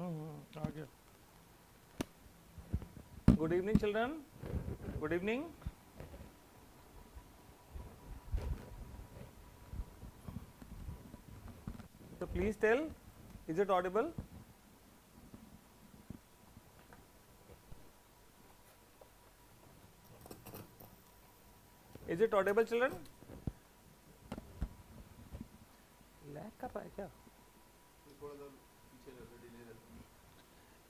आ गया. Good evening, children. Good evening. So please tell, is it audible? Is it audible, children? Lag कर रहा है क्या?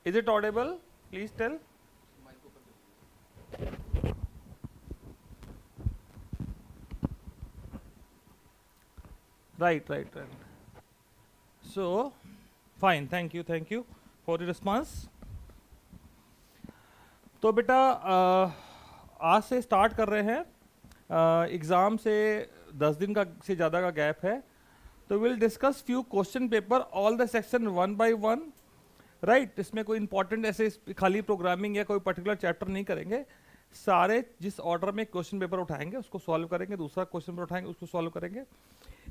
Is it audible? Please tell. Right. So, fine. Thank you for your response. तो बेटा आज से start कर रहे हैं. एग्ज़ाम से 10 दिन का से ज़्यादा का गैप है. तो will discuss few question paper all the section one by one. Right, इसमें कोई इंपॉर्टेंट ऐसे खाली प्रोग्रामिंग या कोई पर्टिकुलर चैप्टर नहीं करेंगे. सारे जिस ऑर्डर में क्वेश्चन पेपर उठाएंगे उसको सॉल्व करेंगे, दूसरा क्वेश्चन पेपर उठाएंगे उसको सॉल्व करेंगे.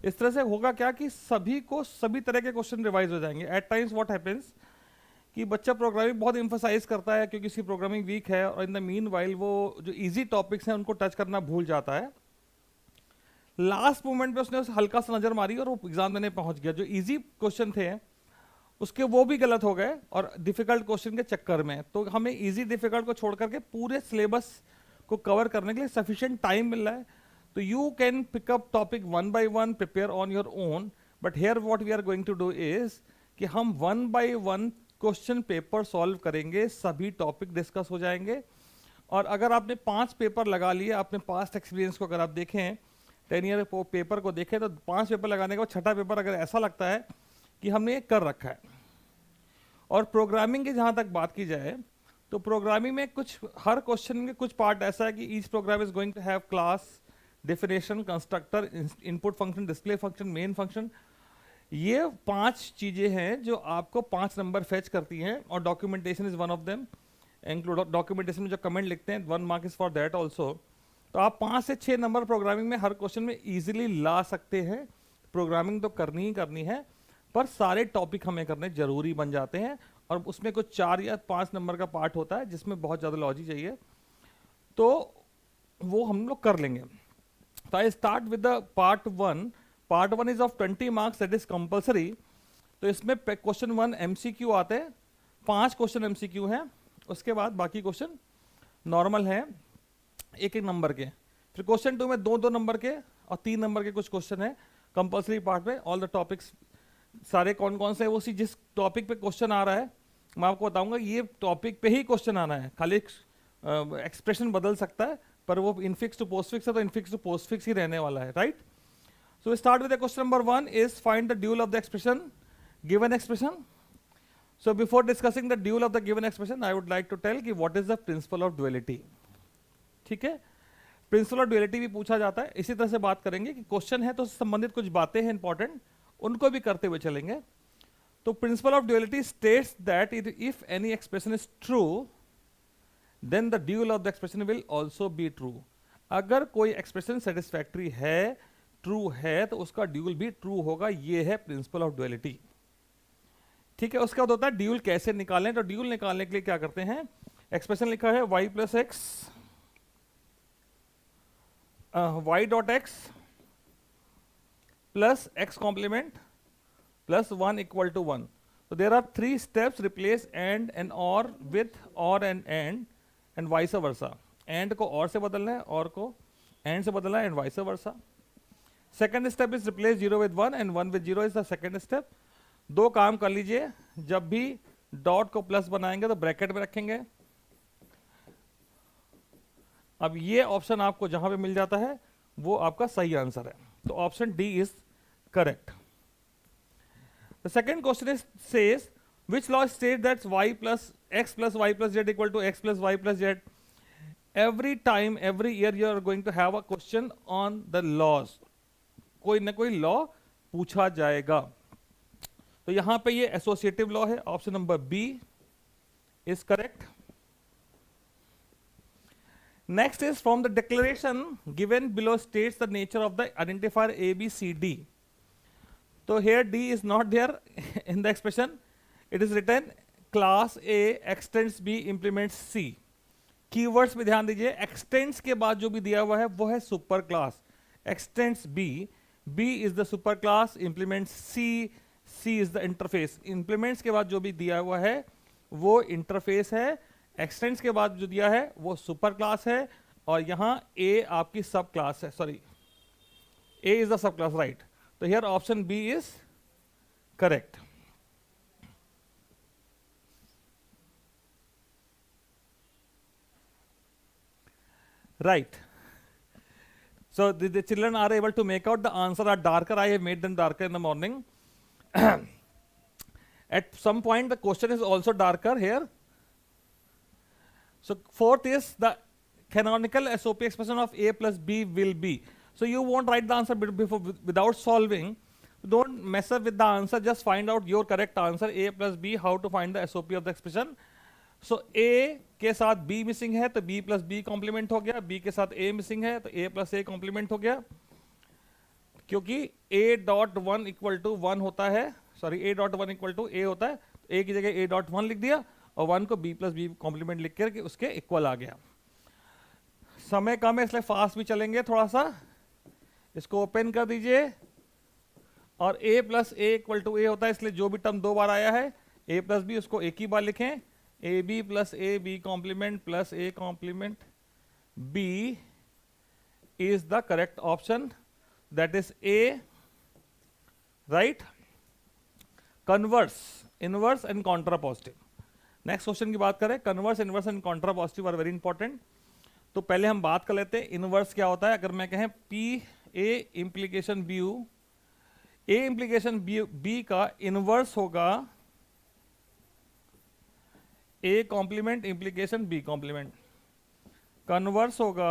इस तरह से होगा क्या कि सभी को सभी तरह के क्वेश्चन रिवाइज हो जाएंगे. एट टाइम्स व्हाट हैपेंस कि बच्चा प्रोग्रामिंग बहुत एम्फसाइज करता है क्योंकि उसकी प्रोग्रामिंग वीक है, और इन द मीन वाइल वो जो इजी टॉपिक्स हैं उनको टच करना भूल जाता है. लास्ट मोमेंट पे उसने हल्का सा नजर मारी और वो एग्जाम देने पहुंच गया. जो इजी क्वेश्चन थे उसके वो भी गलत हो गए और डिफिकल्ट क्वेश्चन के चक्कर में. तो हमें इजी डिफिकल्ट को छोड़ करके पूरे सिलेबस को कवर करने के लिए सफिशिएंट टाइम मिल रहा है. तो you can pick up topic one by one, prepare on your own. But here what we are going to do is कि हम one by one question paper solve करेंगे, सभी टॉपिक डिस्कस हो जाएंगे. और अगर आपने 5 पेपर लगा लिए, अपने पास्ट एक्सपीरियंस को अगर आप देखें, 10 ईयर पेपर को देखें, तो 5 पेपर लगाने के बाद छठा पेपर अगर ऐसा लगता है कि हमने ये कर रखा है. और प्रोग्रामिंग की जहाँ तक बात की जाए तो प्रोग्रामिंग में कुछ हर क्वेश्चन के कुछ पार्ट ऐसा है कि each program is going to have class, definition, constructor, input function, display function, main function. ये 5 चीजें हैं जो आपको 5 नंबर फेच करती हैं. और documentation is one of them. Include documentation में जो कमेंट लिखते हैं 1 mark is for that also. तो आप 5 से 6 नंबर प्रोग्रामिंग में हर क्वेश्चन में इजीली ला सकते हैं. प्रोग्रामिंग तो करनी ही करनी है, पर सारे टॉपिक हमें करने जरूरी बन जाते हैं. और उसमें कुछ 4 या 5 नंबर का पार्ट होता है जिसमें बहुत ज़्यादा लॉजिक चाहिए, तो वो हम लोग कर लेंगे. तो I start with the part 1. Part 1 is of 20 marks, that is compulsory. तो इसमें क्वेश्चन 1 MCQ आते हैं, 5 क्वेश्चन MCQ हैं. उसके बाद बाकी क्वेश्चन नॉर्मल हैं, 1-1 नंबर के. फिर क्वेश्चन 2 में 2-2 नंबर के और 3 नंबर के कुछ क्वेश्चन है कंपल्सरी पार्ट में. ऑल द टॉपिक्स सारे कौन कौन से, वो जिस टॉपिक पे क्वेश्चन आ रहा है मैं आपको बताऊंगा. ये टॉपिक पे ही क्वेश्चन आना है, खाली एक्सप्रेशन बदल सकता है, पर वो इनफिक्स टू पोस्टफिक्स है तो इनफिक्स टू पोस्टफिक्स ही रहने वाला है. Right. So we start with the question number 1 is find the dual of the expression, given expression. So before discussing the dual of the given expression, I would like to tell कि what is the principle of duality. ठीक है, principal of duality भी पूछा जाता है. इसी तरह से बात करेंगे कि क्वेश्चन है तो संबंधित कुछ बातें हैं इंपॉर्टेंट, उनको भी करते हुए चलेंगे. तो principle of duality states that if any expression is true then the dual of the expression will also be true. अगर कोई एक्सप्रेशन सेटिस्फैक्टरी है, ट्रू है, तो उसका ड्यूल भी ट्रू होगा. ये है प्रिंसिपल ऑफ ड्यूअलिटी. ठीक है. उसके बाद होता है ड्यूल कैसे निकालें. तो ड्यूल निकालने के लिए क्या करते हैं, एक्सप्रेशन लिखा है y plus x, y dot x plus x complement plus 1 equal to 1. तो there are 3 steps, replace and and or with or and vice versa. And को और से बदलना है, और को एंड से बदलना है, and vice versa. Second step is replace 0 with 1 and 1 with 0 is the second step. 2 काम कर लीजिए, जब भी डॉट को प्लस बनाएंगे तो ब्रैकेट में रखेंगे. अब ये ऑप्शन आपको जहां पे मिल जाता है वो आपका सही आंसर है. तो option D is correct. The second question is says which law state that y plus x plus y plus z equal to x plus y plus z. every time every year you are going to have a question on the laws. कोई ना कोई law पूछा जाएगा. तो यहां पे ये associative law है. Option number B is correct. Next is from the declaration given below states the nature of the identifier A B C D. तो here d is not there in the expression. It is written class A extends B implements C. Keywords पे ध्यान दीजिए, x tends के बाद जो भी दिया हुआ है वो है super class. Extends B, B is the super class, implements C, C is the interface. Implements के बाद जो भी दिया हुआ है वो इंटरफेस है, एक्सटेंड्स के बाद जो दिया है वो सुपर क्लास है, और यहां ए आपकी सब क्लास है, sorry A is the sub class, right. तो here option B is correct. Right. So the children are able to make out the answer are darker. I have made them darker in the morning. At some point, the question is also darker here. So fourth is the canonical SOP expression of A plus B will be. So you won't write the answer before without solving. Don't mess up with the answer. Just find out your correct answer. A plus B. How to find the SOP of the expression? सो ए के साथ B missing है तो B plus B complement हो गया, B के साथ ए missing है तो ए प्लस ए कॉम्प्लीमेंट हो गया, क्योंकि A dot one equal to one होता है, sorry A dot one equal to A होता है, तो ए की जगह ए डॉट वन लिख दिया और वन को बी प्लस बी कॉम्प्लीमेंट लिख करके उसके इक्वल आ गया। समय कम है इसलिए फास्ट भी चलेंगे थोड़ा सा। इसको ओपन कर दीजिए, और ए plus A equal to A होता है, इसलिए जो भी टर्म दो बार आया है ए प्लस बी उसको एक ही बार लिखें। A B plus A B complement plus A complement B is the correct option, that is A, right. Converse, inverse and contrapositive. Next question की बात करें, converse, inverse and contrapositive are very important. तो पहले हम बात कर लेते हैं इनवर्स क्या होता है। अगर मैं कहें P A implication B you, A implication B का इनवर्स होगा A complement implication B complement, converse होगा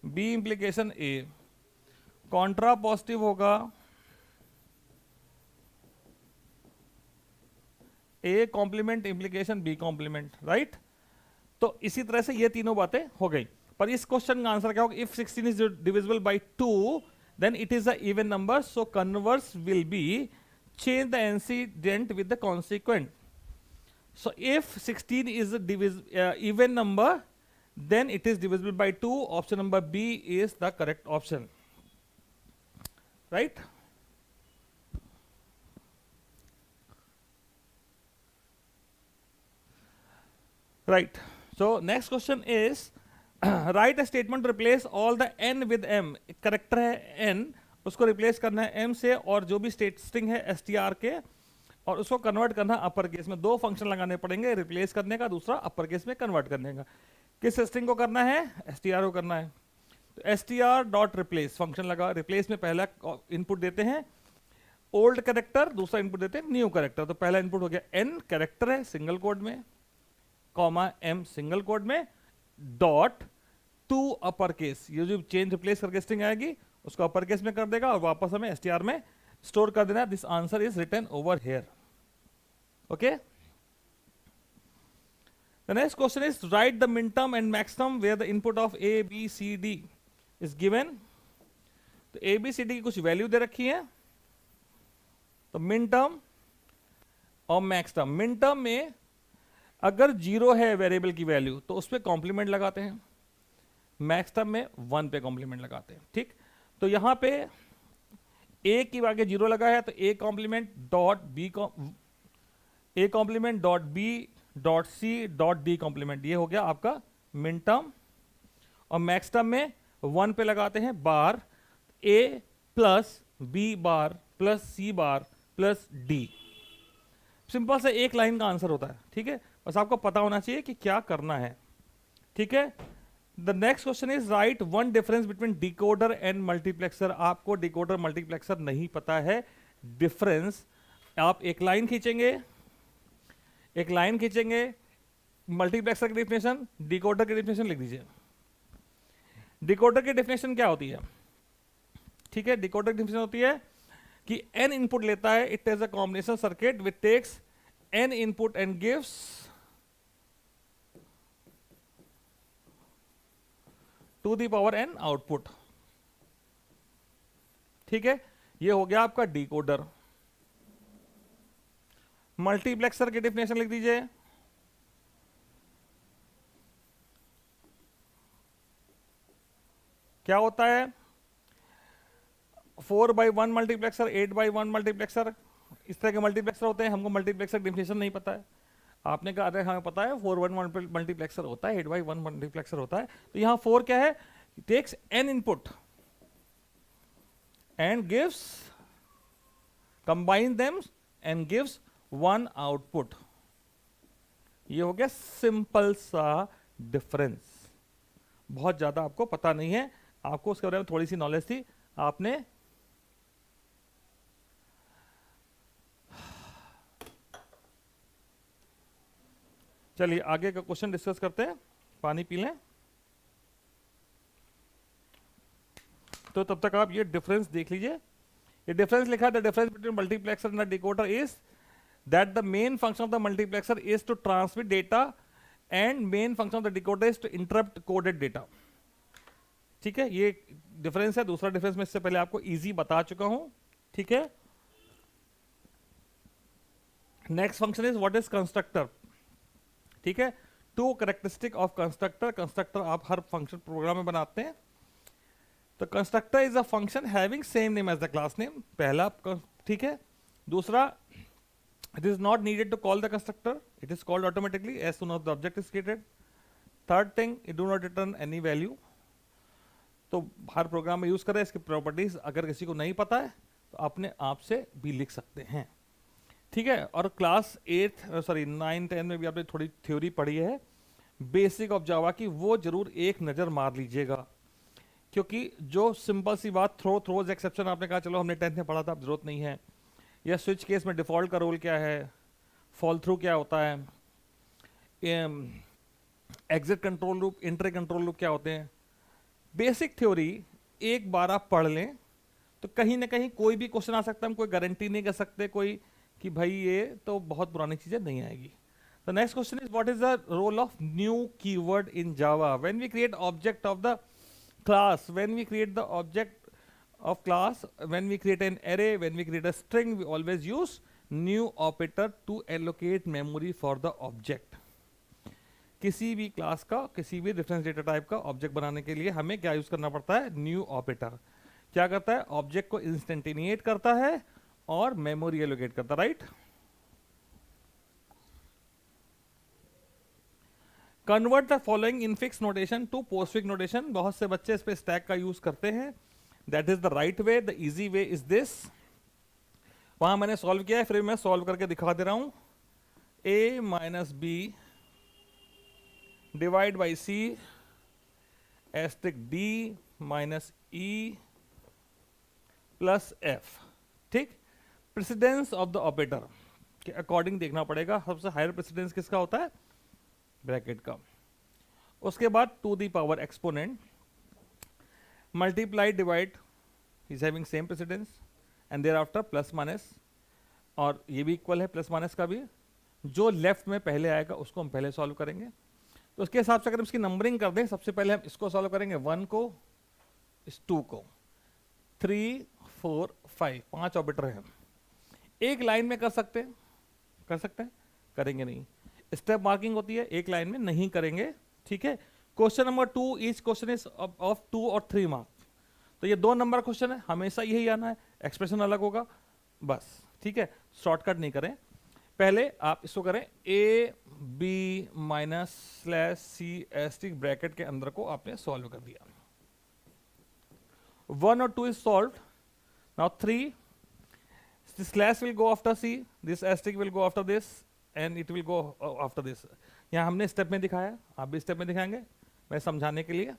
B implication A, contrapositive होगा A complement implication B complement, right. तो इसी तरह से ये तीनों बातें हो गई। पर इस क्वेश्चन का आंसर क्या होगा, if 16 is divisible by 2 then it is a even number, so converse will be change the antecedent with the consequent. So if 16 is a even number, then it is divisible by 2. Option number B is the correct option, right? Right. So next question is write a statement to replace all the n with m. Character है n, उसको replace करना है m से, और जो भी string है str के, और उसको कन्वर्ट करना अपर केस में। दो फंक्शन लगाने पड़ेंगे, रिप्लेस करने का, दूसरा अपर केस में कन्वर्ट करने का। किस स्ट्रिंग को करना है, एसटीआर को करना है। तो एसटीआर डॉट रिप्लेस फंक्शन लगा, रिप्लेस में पहला इनपुट देते हैं ओल्ड कैरेक्टर, दूसरा इनपुट देते हैं न्यू कैरेक्टर। तो पहला इनपुट हो गया एन कैरेक्टर है सिंगल कोड में, कॉमा एम सिंगल कोड में, डॉट टू अपर केस। ये जो चेंज रिप्लेस करके स्ट्रिंग आएगी उसको अपर केस में कर देगा और वापस हमें एसटीआर में स्टोर कर देना। This answer is written over here, okay. The next question is write the minterm and maxterm where the input of a b c d is given. तो a b c d की कुछ value दे रखी है, तो minterm और maxterm। minterm में अगर 0 है वेरिएबल की वैल्यू तो उस पर कॉम्प्लीमेंट लगाते हैं, maxterm में 1 पे कॉम्प्लीमेंट लगाते हैं, ठीक। तो यहां पे a की आगे 0 लगा है तो a complement dot b, a complement dot b dot C dot D complement, ये हो गया आपका मिन टर्म। और मैक्स टर्म में 1 पे लगाते हैं bar, a plus B bar plus C bar plus D. Simple से एक लाइन का आंसर होता है, ठीक है। बस आपको पता होना चाहिए कि क्या करना है, ठीक है। The next question is right one difference between decoder and multiplexer. आपको डिकोडर मल्टीप्लेक्सर नहीं पता है, डिफरेंस आप एक लाइन खींचेंगे, एक लाइन खींचेंगे, मल्टीप्लेक्सर की डेफिनेशन, डिकोडर की डेफिनेशन लिख दीजिए। डिकोडर की डेफिनेशन क्या होती है, ठीक है। डिकोडर की डेफिनेशन होती है कि n इनपुट लेता है, it is a combination circuit which takes n input and gives two the power n output, ठीक है। ये हो गया आपका डिकोडर। मल्टीप्लेक्सर की डेफिनेशन लिख दीजिए। क्या होता है? 4/1 मल्टीप्लेक्सर, 8/1 मल्टीप्लेक्सर, इस तरह के मल्टीप्लेक्सर होते हैं। हमको मल्टीप्लेक्सर डेफिनेशन नहीं पता है। आपने कहा अरे हमें पता है 4/1 मल्टीप्लेक्सर होता है, 8/1 मल्टीप्लेक्सर होता है। तो यहाँ 4 क्या है? Takes n input and gives, combine them and gives 1 output. ये हो गया सिंपल सा डिफरेंस। बहुत ज्यादा आपको पता नहीं है, आपको उसके बारे में थोड़ी सी नॉलेज थी, आपने चलिए आगे का क्वेश्चन डिस्कस करते हैं। पानी पी लें। तो तब तक आप ये डिफरेंस देख लीजिए। ये डिफरेंस लिखा है, the difference between multiplexer and the decoder is that the main function of the multiplexer is to transmit data and main function of the decoder is to interrupt coded data. ठीक है, ये difference है। दूसरा difference मैं इससे पहले आपको easy बता चुका हूं। ठीक है, next function is what is constructor. ठीक है, two characteristic of constructor. Constructor आप हर फंक्शन प्रोग्राम में बनाते हैं। तो constructor is a function having same name as the class name, पहला। ठीक है, दूसरा, it is not needed to call the constructor, it is called automatically as soon as the object is created. Third thing, it do not return any value. तो हर programme में use करें इसकी properties. अगर किसी को नहीं पता है तो अपने आप से भी लिख सकते हैं। ठीक है, और क्लास 9 10 में भी आपने थोड़ी थ्योरी पढ़ी है बेसिक ऑफ जावा की, वो जरूर एक नजर मार लीजिएगा। क्योंकि जो सिंपल सी बात, थ्रोज एक्सेप्शन आपने कहा चलो हमने 10th में पढ़ा था, अब जरूरत नहीं है। या स्विच केस में डिफॉल्ट का रोल क्या है, फॉल थ्रू क्या होता है, exit control loop, inter control loop क्या होते हैं, बेसिक थ्योरी एक बार आप पढ़ लें तो कहीं ना कहीं कोई भी क्वेश्चन आ सकता है। हम कोई गारंटी नहीं कर सकते कोई कि भाई ये तो बहुत पुरानी चीजें नहीं आएगी। The next question is what is the role of new keyword in Java. When we create object of the class, when we create the object of class, when we create an array, when we create a string, we always use new operator to allocate memory for the object। किसी भी class का, किसी भी reference data type का object बनाने के लिए हमें क्या यूज करना पड़ता है? New operator. क्या करता है? ऑब्जेक्ट को इंस्टेंटिनिएट करता है और मेमोरी एलोकेट करता है, right. Convert the following infix notation to postfix notation. बहुत से बच्चे इस पे स्टैक का यूज करते हैं। That is the right way. The easy way is this. वहां मैंने सॉल्व किया है, फिर मैं सॉल्व करके दिखा दे रहा हूं। a minus B divide by C asterisk D minus E plus F. ठीक, प्रेसिडेंस ऑफ द ऑपरेटर के अकॉर्डिंग देखना पड़ेगा। सबसे हायर प्रेसिडेंस किसका होता है? ब्रैकेट का। उसके बाद to the power exponent, multiply divide is having same precedence and thereafter plus minus, और ये भी इक्वल है प्लस माइनस का भी। जो लेफ्ट में पहले आएगा उसको हम पहले सॉल्व करेंगे। तो उसके हिसाब से अगर इसकी नंबरिंग कर दें, सबसे पहले हम इसको सॉल्व करेंगे, 1 को, इस 2 को, 3 4 5, 5 ऑपरेटर हैं। एक लाइन में कर सकते हैं, करेंगे नहीं। स्टेप मार्किंग होती है, एक लाइन में नहीं करेंगे। ठीक है, question number 2, each question is of 2 और 3 मार्क्स। तो ये 2 नंबर क्वेश्चन है, हमेशा यही आना है, एक्सप्रेशन अलग होगा बस। ठीक है, शॉर्टकट नहीं करें। पहले आप इसको करें a b minus slash C asterisk bracket के अंदर को आपने सॉल्व कर दिया। 1 और 2 is solved. Now 3, this slash will go after C, this asterisk will go after this, and it will go after this. यहाँ हमने स्टेप में दिखाया, आप भी स्टेप में दिखाएंगे मैं समझाने के लिए।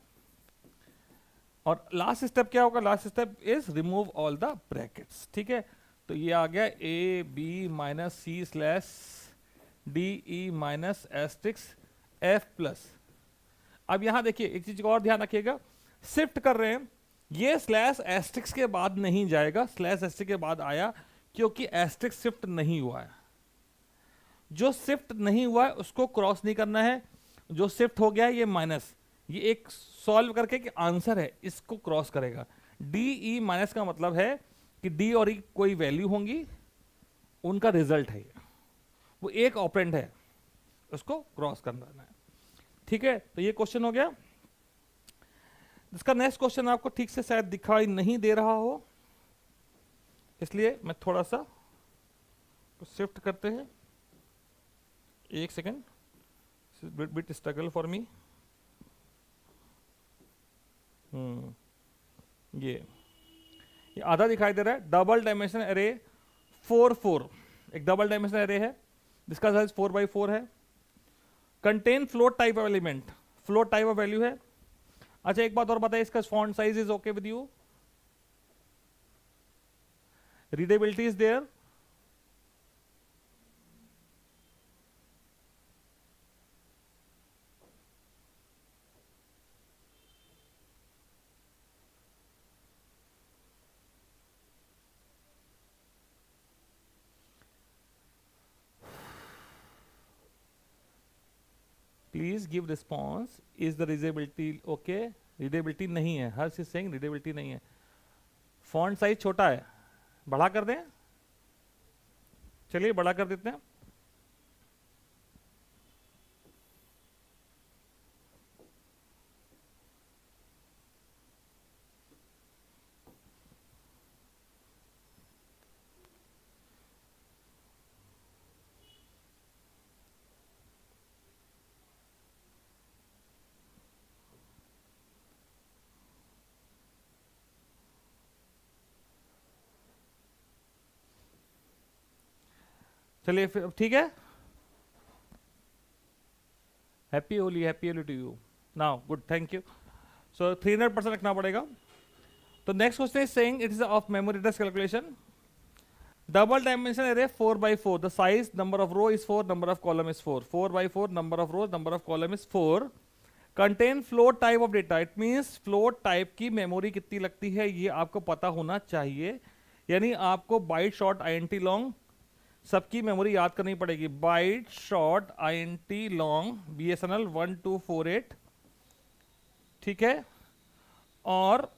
और लास्ट स्टेप क्या होगा? Last step is remove all the brackets. ठीक है, तो ये आ गया a b minus C slash D E minus asterisks f plus. अब यहाँ देखिए एक चीज को और ध्यान रखिएगा, शिफ्ट कर रहे हैं, ये स्लैश एस्टिक्स के बाद नहीं जाएगा, स्लैश एस्टिक्स के बाद आया क्योंकि एस्टिक्स शिफ्ट नहीं हुआ है। जो शिफ्ट नहीं हुआ है उसको क्रॉस नहीं करना है, जो शिफ्ट हो गया है ये माइनस, ये एक सॉल्व करके कि आंसर है इसको क्रॉस करेगा। डी ई माइनस का मतलब है कि डी और ई कोई वैल्यू होंगी, उनका रिजल्ट है ये। वो एक ऑपरेंड है, उसको क्रॉस करना है। ठीक है, तो ये क्वेश्चन हो गया। इसका नेक्स्ट क्वेश्चन आपको ठीक से शायद दिखाई नहीं दे रहा हो, इसलिए मैं थोड़ा सा शिफ्ट करते हैं, एक second, bit struggle for me. ये आधा दिखाई दे रहा है। डबल डायमेंशन एरे 4 4, एक डबल डायमेंशन एरे है जिसका साइज 4x4 है। Contain float type of element, float type of value है। अच्छा एक बात और बताइए, इसका font size is okay with you, readability is there. Please give response, is the readability okay. Readability नहीं है, हर चीज सेइंग रीडेबिलिटी नहीं है। फॉन्ट साइज छोटा है, बड़ा कर दें, चलिए बड़ा कर देते हैं। चलिए फिर ठीक है। Happy Holi to you. Now good, thank you. So 300% रखना पड़ेगा। तो next question is saying it is of memory address calculation. Double dimension array 4x4, the size number of row is 4, number of column is 4, 4x4, number of row, number of column is 4। Contain float type of data, it means float type की memory कितनी लगती है ये आपको पता होना चाहिए। यानी आपको बाइट शॉर्ट आईएनटी लॉन्ग सबकी मेमोरी याद करनी पड़ेगी। Bite short INT long BSNL 1248, ठीक है। और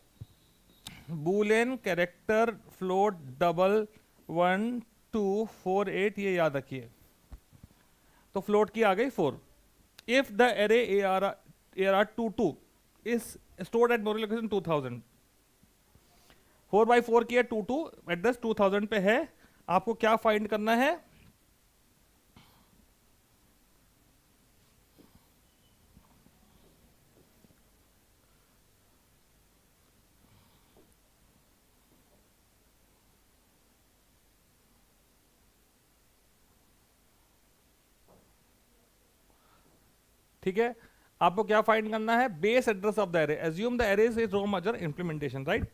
बूलियन कैरेक्टर फ्लोट डबल 1248, ये याद रखिए। तो फ्लोट की आ गई 4। If the array ARR22 is stored at memory location 2000, 4x4 की है 22, एड्रेस 2000 पे है। आपको क्या फाइंड करना है? ठीक है, आपको क्या फाइंड करना है? Base address of the array. Assume the array is row major implementation, right.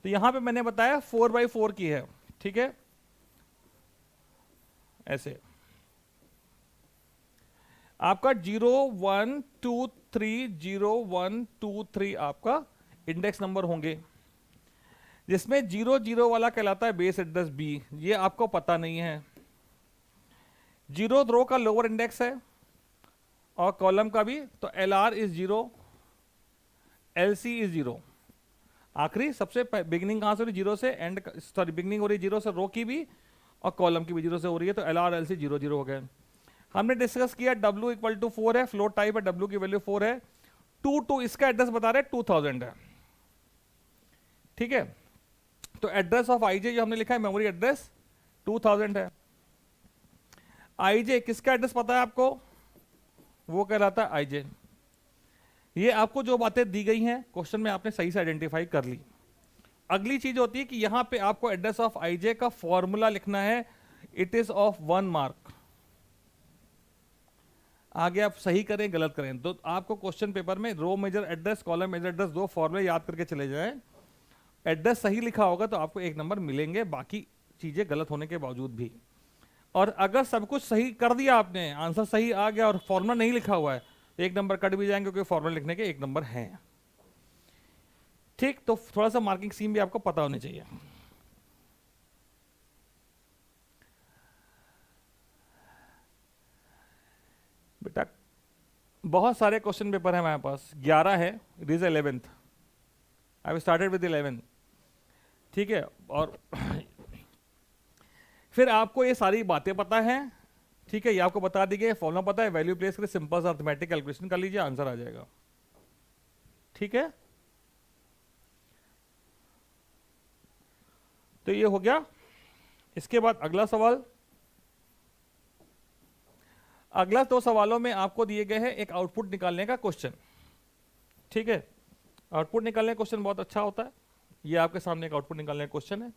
तो यहां पे मैंने बताया 4x4 की है, ठीक है, ऐसे। आपका 0 1 2 3 0 1 2 3 आपका इंडेक्स नंबर होंगे, जिसमें 0 0 वाला कहलाता है बेस एड्रेस बी। ये आपको पता नहीं है। 0 रो का लोअर इंडेक्स है और कॉलम का भी, तो LR इज 0, LC इज 0। आखिरी सबसे बिगनिंग कहां से हो रही? 0 से, एंड सॉरी बिगनिंग हो रही 0 से, रो की भी और कॉलम की भी 0 से हो रही है, तो LR LC 0 0 हो गए। हमने डिस्कस किया W इक्वल टू 4 है, फ्लोट टाइप है, W की वैल्यू 4 है। 2 इसका एड्रेस बता रहे 2000 है, ठीक है। तो एड्रेस ऑफ IJ जो हमने लिखा है मेमोरी एड्रेस 2000 है। IJ किसका एड्रेस पता है आपको? वो कहलाता है IJ। ये आपको जो बातें दी गई हैं क्वेश्चन में आपने सही से आइडेंटिफाई कर ली। अगली चीज होती है कि यहां पे आपको एड्रेस ऑफ IJ का फॉर्मूला लिखना है। It is of 1 mark. आगे आप सही करें गलत करें, तो आपको क्वेश्चन पेपर में row major address, column major address, दो फॉर्मूले याद करके चले जाएं। एड्रेस सही लिखा होगा तो आपको 1 नंबर मिलेंगे, बाकी चीजें गलत होने के बावजूद भी। और अगर सब कुछ सही कर दिया आपने, आंसर सही आ गया और फॉर्मूला नहीं लिखा हुआ है, तो 1 नंबर कट भी जाएंगे, क्योंकि फॉर्मूला लिखने के 1 नंबर हैं। ठीक, तो थोड़ा सा मार्किंग स्कीम भी आपको पता होनी चाहिए। बेटा बहुत सारे क्वेश्चन पेपर है हमारे पास, 11 है, it is 11th। I started with 11, ठीक है। और फिर आपको ये सारी बातें पता हैं, ठीक है, ये आपको बता दी गई, फॉर्मूला पता है, वैल्यू प्लेस करिए, सिंपल सा अर्थमेटिक कैलकुलेशन कर लीजिए, आंसर आ जाएगा। ठीक है, तो ये हो गया। इसके बाद अगला सवाल, अगला 2 सवालों में आपको दिए गए हैं एक आउटपुट निकालने का क्वेश्चन। ठीक है, आउटपुट निकालने का क्वेश्चन बहुत अच्छा होता है। ये आपके सामने एक आउटपुट निकालने का क्वेश्चन है।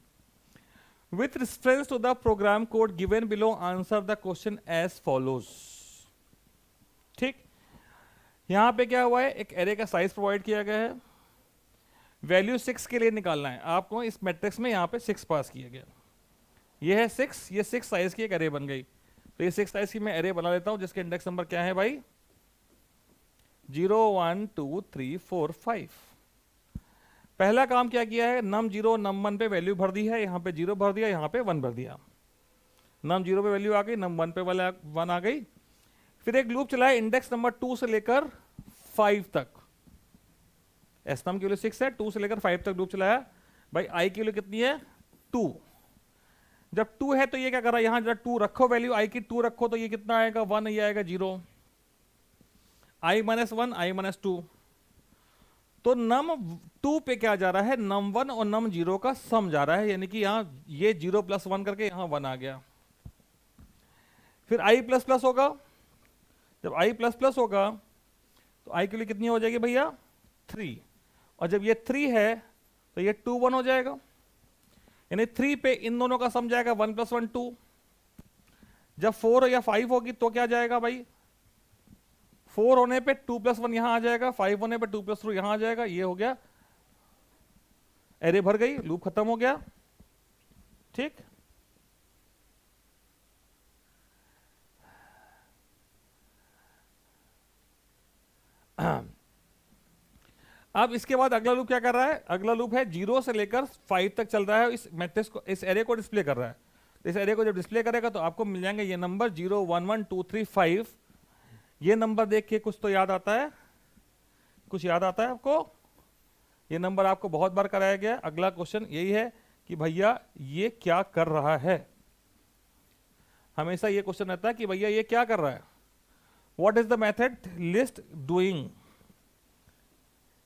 With reference to the program code given below answer the question as follows. ठीक, यहां पे क्या हुआ है, एक एरे का साइज प्रोवाइड किया गया है, वैल्यू 6 के लिए निकालना है आपको। इस मैट्रिक्स में यहां पे 6 पास किया गया, ये है 6, ये 6 साइज की एक एरे बन गई। तो ये 6 साइज की मैं एरे बना लेता हूं, जिसके इंडेक्स नंबर क्या है भाई, 0 1 2 3 4 5। पहला काम क्या किया है, num 0 num 1 पे वैल्यू भर दी है, यहाँ पे 0 भर दिया, यहाँ पे 1 भर दिया। num 0 पे वैल्यू आ गई, num 1 पे 1 आ गई। फिर एक लूप चलाया इंडेक्स नंबर 2 से लेकर 5 तक। एस नम की वैल्यू 6 है, 2 से लेकर 5 तक लूप चलाया। भाई आई की वैल्यू कितनी है, 2। जब 2 है तो ये क्या कर रहा है, यहां जब 2 रखो, वैल्यू आई की 2 रखो, तो ये कितना आएगा, 1, ये आएगा 0। i minus 1, i minus 2। तो num 2 पे क्या जा रहा है, num 1 और num 0 का सम जा रहा है, यानी कि यहां ये 0 प्लस 1 करके यहां 1 आ गया। फिर i प्लस प्लस होगा, जब i प्लस प्लस होगा तो i के लिए कितनी हो जाएगी भैया, 3। और जब ये 3 है तो ये 2 1 हो जाएगा, यानी 3 पे इन दोनों का सम जाएगा 1 प्लस 1 2। जब 4 या 5 होगी तो क्या जाएगा भाई, 4 होने पे 2 प्लस 1 यहां आ जाएगा, 5 होने पे 2 प्लस 2 यहां आ जाएगा। ये हो गया, एरे भर गई, लूप खत्म हो गया। ठीक, अब इसके बाद अगला लूप क्या कर रहा है, अगला लूप है 0 से लेकर 5 तक चल रहा है, इस मैट्रिक्स को, इस एरे को डिस्प्ले कर रहा है। तो इस एरे को जब डिस्प्ले करेगा तो आपको मिल जाएंगे ये नंबर 0 1 1 2 3 5। ये नंबर देख के कुछ तो याद आता है, कुछ याद आता है आपको, ये नंबर आपको बहुत बार कराया गया। अगला क्वेश्चन यही है कि भैया ये क्या कर रहा है, हमेशा ये क्वेश्चन रहता है कि भैया ये क्या कर रहा है, what is the method list doing.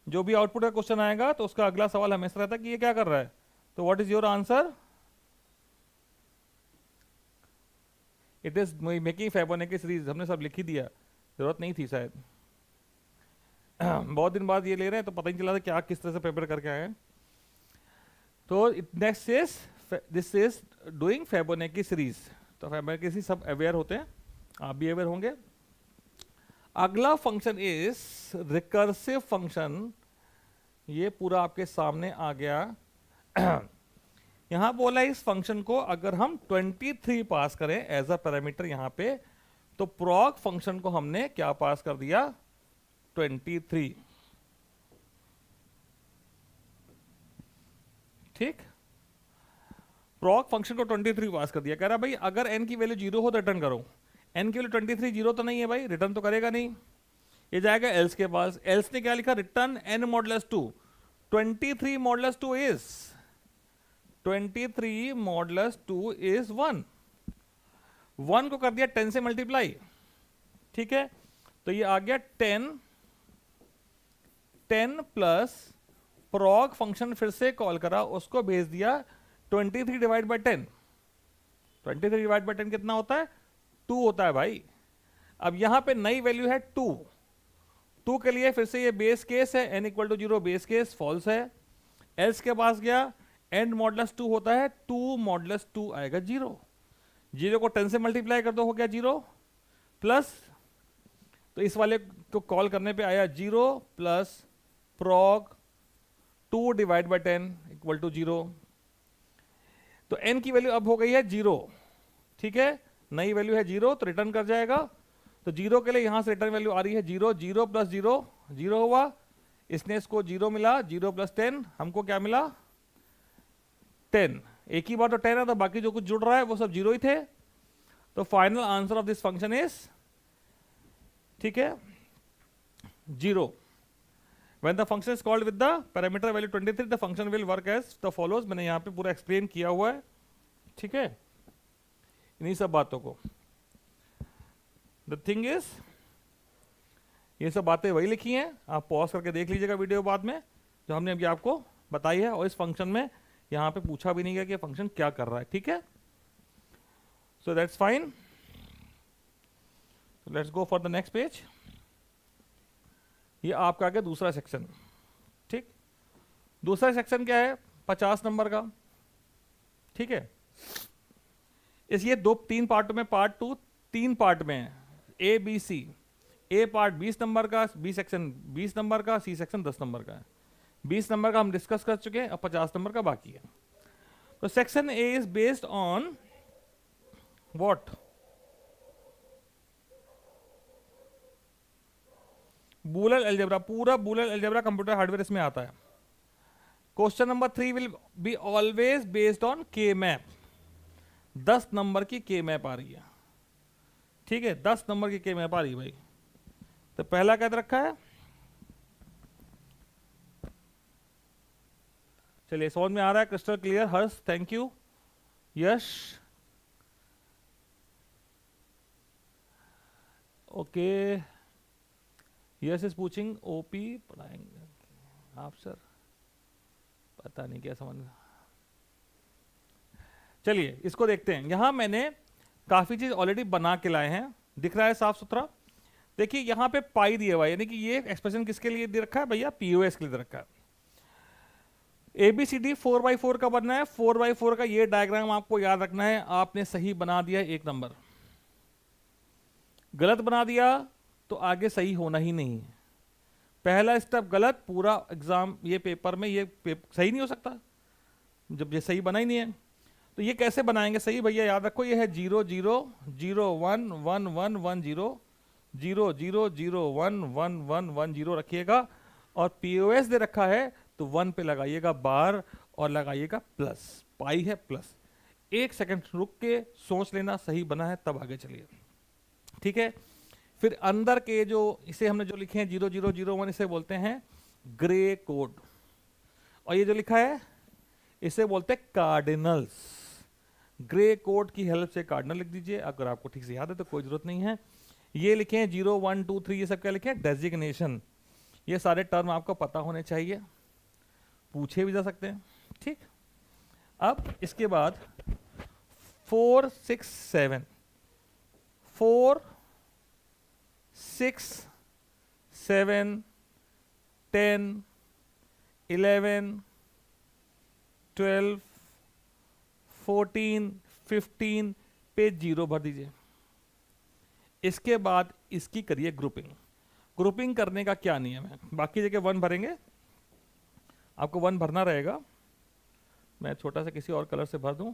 जो भी आउटपुट का क्वेश्चन आएगा तो उसका अगला सवाल हमेशा रहता है कि ये क्या कर रहा है। तो what is your answer, it is making Fibonacci series. हमने सब लिख ही दिया, जरूरत नहीं थी शायद। बहुत दिन बाद ये ले रहे हैं तो पता नहीं चला था क्या किस तरह से पेपर करके आए हैं। तो next is this is doing Fibonacci series. तो फिबोनाची सीरीज सब अवेयर होते हैं, आप भी अवेयर होंगे। अगला फंक्शन इज रिकर्सिव फंक्शन, ये पूरा आपके सामने आ गया। यहां बोला इस फंक्शन को अगर हम 23 पास करें एज अ पैरामीटर यहां पे, तो प्रॉक फंक्शन को हमने क्या पास कर दिया, 23। ठीक, प्रॉक फंक्शन को 23 पास कर दिया। कह रहा भाई अगर n की वैल्यू 0 हो तो रिटर्न करो। n की वैल्यू 23 0 तो नहीं है भाई, रिटर्न तो करेगा नहीं, ये जाएगा एल्स के पास। एल्स ने क्या लिखा, return n modulus 2। 23 modulus 2 is 23 modulus 2 is 1। 1 को कर दिया 10 से मल्टीप्लाई। ठीक है, तो ये आ गया 10 प्लस प्रॉक फंक्शन फिर से कॉल करा, उसको भेज दिया 23 डिवाइड बाई 10। 23 डिवाइड बाई 10 कितना होता है, 2 होता है भाई। अब यहां पे नई वैल्यू है 2 के लिए फिर से ये बेस केस है, n equal to 0 base case false है। एल्स के पास गया, n मॉडुलस 2 होता है, 2 मॉडुलस 2 आएगा 0। 0 को 10 से मल्टीप्लाई कर दो, हो गया 0 प्लस, तो इस वाले को कॉल करने पे आया 0 प्लस प्रॉग 2 डिवाइड बाई 10 इक्वल टू 0। तो n की वैल्यू अब हो गई है 0। ठीक है, नई वैल्यू है 0 तो रिटर्न कर जाएगा। तो 0 के लिए यहां से रिटर्न वैल्यू आ रही है 0। 0 प्लस 0 0 हुआ, इसने इसको 0 मिला, 0 प्लस 10 हमको क्या मिला, 10। एक ही बार तो 10 है, तो बाकी जो कुछ जुड़ रहा है वो सब 0 ही थे। तो final answer of this function is, ठीक है, 0। When the function is called with the parameter value 23, the function will work as the follows। मैंने यहाँ पे पूरा एक्सप्लेन किया हुआ है, ठीक है, इन्हीं सब बातों को। द थिंग इज, ये सब बातें वही लिखी हैं, आप पॉज करके देख लीजिएगा वीडियो बाद में, जो हमने अभी आपको बताई है। और इस फंक्शन में यहाँ पे पूछा भी नहीं गया कि फंक्शन क्या कर रहा है, ठीक है। So that's fine, let's go for the next page. ये आपका आ गया दूसरा सेक्शन, ठीक। दूसरा सेक्शन क्या है, 50 नंबर का, ठीक है। इस ये तीन पार्ट में, पार्ट 2 3 पार्ट में है, A B C. A part 20 number का, बी सेक्शन 20 नंबर का, सी सेक्शन 10 नंबर का है। 20 नंबर का हम डिस्कस कर चुके हैं, अब 50 नंबर का बाकी है। तो section A is based on what, Boolean algebra. पूरा बूलियन अलजेब्रा कंप्यूटर हार्डवेयर इसमें आता है। Question number 3 will be always based on के मैप। 10 नंबर की के मैप आ रही है, ठीक है, 10 नंबर की के मैप आ रही है भाई। तो पहला क्या रखा है, चलिए समझ में आ रहा है, crystal clear. Harsh thank you, Yash okay, Yash is पूछिंग ओपी पढ़ाएंगे आप सर, पता नहीं क्या समझ। चलिए इसको देखते हैं। यहां मैंने काफी चीज ऑलरेडी बना के लाए हैं, दिख रहा है साफ सुथरा। देखिए यहां पे पाई दिया हुआ है, यानी कि ये एक्सप्रेशन किसके लिए दे रखा है भैया, पीओएस के लिए दे रखा है। एबीसीडी 4x4 का बनना है। 4x4 का ये डायग्राम आपको याद रखना है। आपने सही बना दिया 1 नंबर, गलत बना दिया तो आगे सही होना ही नहीं है। पहला स्टेप गलत, पूरा एग्जाम ये पेपर में ये सही नहीं हो सकता जब ये सही बना ही नहीं है। तो ये कैसे बनाएंगे सही भैया, याद रखो ये है 0 0 0 1 1 1 1 0 0 0 0 1 1 1 1 0 रखिएगा। और पीओएस दे रखा है तो 1 पे लगाइएगा बार और लगाइएगा प्लस, पाई है प्लस। 1 सेकंड रुक के सोच लेना सही बना है तब आगे चलिए, ठीक है। फिर अंदर के जो इसे हमने जो लिखे हैं 0 0 0 1, इसे बोलते हैं ग्रे कोड। और ये जो लिखा है इसे बोलते हैं कार्डिनल्स। ग्रे कोड की हेल्प से कार्डिनल लिख दीजिए, अगर आपको ठीक से याद है तो कोई जरूरत नहीं है। ये लिखे हैं 0 1 2 3, ये सब क्या लिखे हैं, डेजिग्नेशन। ये सारे टर्म आपको पता होने चाहिए, पूछे भी जा सकते हैं, ठीक। अब इसके बाद 4 6 7 4 6 7 10 11 12 14 15 पे 0 भर दीजिए। इसके बाद इसकी करिए ग्रुपिंग। ग्रुपिंग करने का क्या नियम है, बाकी जगह 1 भरेंगे, आपको 1 भरना रहेगा। मैं छोटा सा किसी और कलर से भर दूं,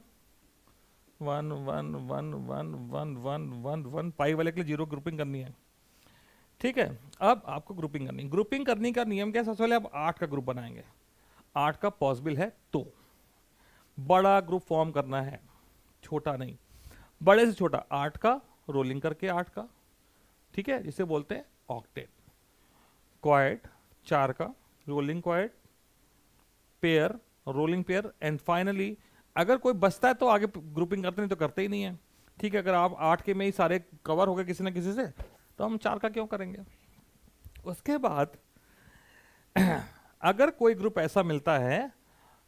1 1 1 1 1 1 1 1, पाई वाले के लिए 0 ग्रुपिंग करनी है, ठीक है। अब आपको ग्रुपिंग करनी, ग्रुपिंग करने का नियम क्या है, सबसे पहले आप 8 का ग्रुप बनाएंगे। 8 का पॉसिबल है तो बड़ा ग्रुप फॉर्म करना है, छोटा नहीं, बड़े से छोटा। 8 का रोलिंग करके 8 का, ठीक है, जिसे बोलते हैं ऑक्टेट। क्वाइट 4 का rolling quite, pair rolling pair, and finally अगर कोई बचता है तो आगे ग्रुपिंग करते नहीं तो करते ही नहीं है, ठीक है। अगर आप 8 के में ही सारे कवर हो गए किसी ना किसी से तो हम 4 का क्यों करेंगे। उसके बाद अगर कोई ग्रुप ऐसा मिलता है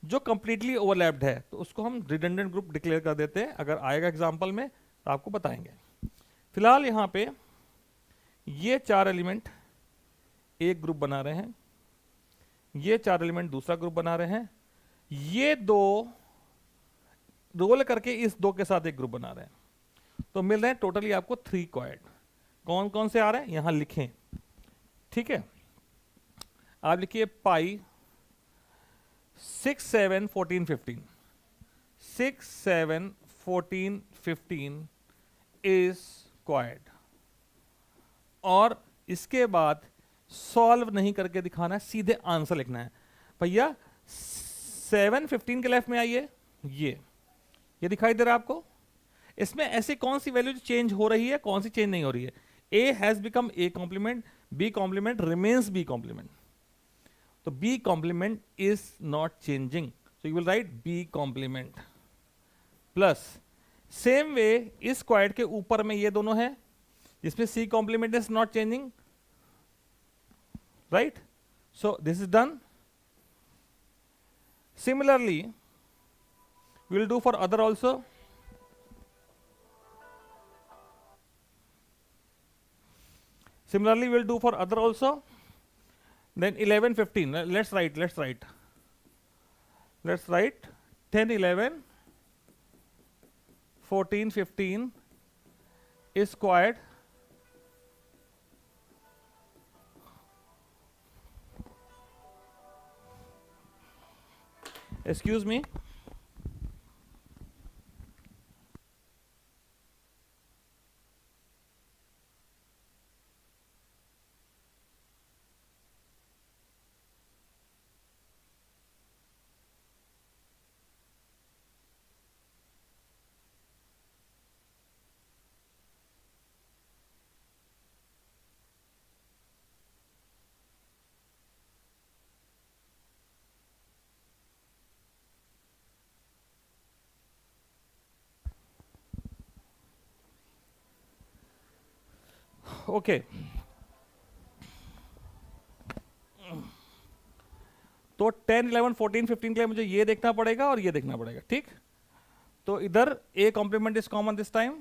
जो कंप्लीटली ओवरलैप्ड है तो उसको हम रिडंडेंट ग्रुप डिक्लेयर कर देते हैं। अगर आएगा एग्जांपल में तो आपको बताएंगे। फिलहाल यहां पे ये 4 एलिमेंट एक ग्रुप बना रहे हैं, ये 4 एलिमेंट दूसरा ग्रुप बना रहे हैं, ये 2 रोल करके इस 2 के साथ एक ग्रुप बना रहे हैं, तो मिल रहे हैं टोटली आपको 3 क्वाड। कौन कौन से आ रहे हैं यहां लिखें, ठीक है। आप लिखिए पाई 6 7 14 15, 6 7 14 15 इज क्वाड। और इसके बाद सॉल्व नहीं करके दिखाना है, सीधे आंसर लिखना है। भैया 7 15 के लेफ्ट में आइए, ये दिखाई दे रहा है आपको। इसमें ऐसी कौन सी वैल्यू चेंज हो रही है, कौन सी चेंज नहीं हो रही है। A has become a complement, B complement remains B complement. तो B complement is not changing, so you will write B complement plus. Same way इस क्वाड के ऊपर में ये दोनों है, जिसमें C complement is not changing, right? So this is done. Similarly, we will do for other also. Similarly, we will do for other also. Then 11, 15. Let's write 10, 11, 14, 15 is squared. Excuse me. Okay, तो 10, 11, 14, 15 के लिए मुझे ये देखना पड़ेगा और ये देखना पड़ेगा, ठीक? तो इधर a complement is common this time,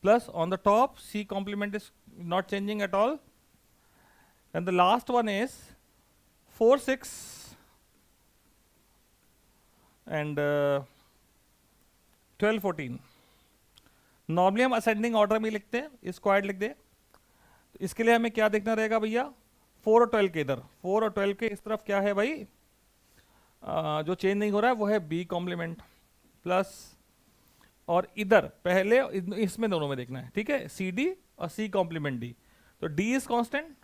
plus on the top c complement is not changing at all, and the last one is 4, 6 and 12, 14. Normally हम असेंडिंग ऑर्डर में लिखते हैं, स्क्वायर्ड लिख दे. तो इसके लिए हमें क्या देखना रहेगा भैया? 4 और 12 के इधर, 4 और 12 के इस तरफ क्या है भाई? जो चेंज नहीं हो रहा है वो है बी कॉम्प्लीमेंट प्लस, और इधर पहले इसमें दोनों में देखना है, ठीक है? सी डी और सी कॉम्प्लीमेंट डी. तो D is constant.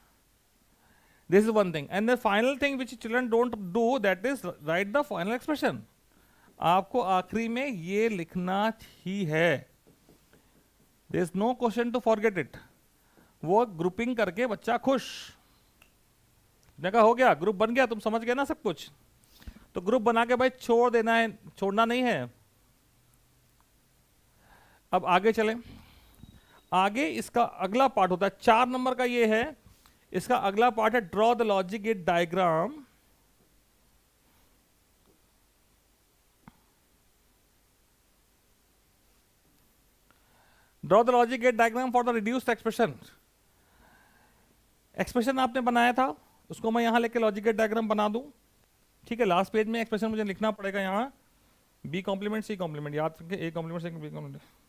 This is one thing. And the final thing which children don't do, that is write the final expression. आपको आखिरी में ये लिखना ही है. There is no question to forget it. वो grouping करके बच्चा खुश. जगह हो गया, ग्रुप बन गया, तुम समझ गए ना सब कुछ? तो ग्रुप बना के भाई छोड़ देना है, छोड़ना नहीं है. अब आगे चले. आगे इसका अगला पार्ट होता है 4 नंबर का, ये है इसका अगला पार्ट है draw the logic gate diagram. Draw the logic gate diagram for the reduced expression. Expression आपने बनाया था, उसको मैं यहां लेके लॉजिक गेट डायग्राम बना दूं, ठीक है? लास्ट पेज में एक्सप्रेशन मुझे लिखना पड़ेगा यहां, बी कॉम्प्लीमेंट सी कॉम्प्लीमेंट, याद रखें, A complement C B complement,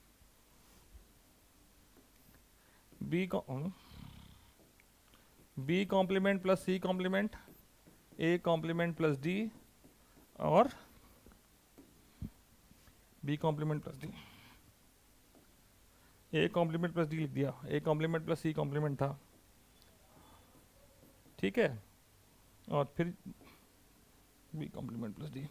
B complement plus C complement, A complement plus D, और B complement plus D. A complement plus D लिख दिया, A complement plus C complement था, ठीक है? और फिर बी कॉम्प्लीमेंट प्लस डी.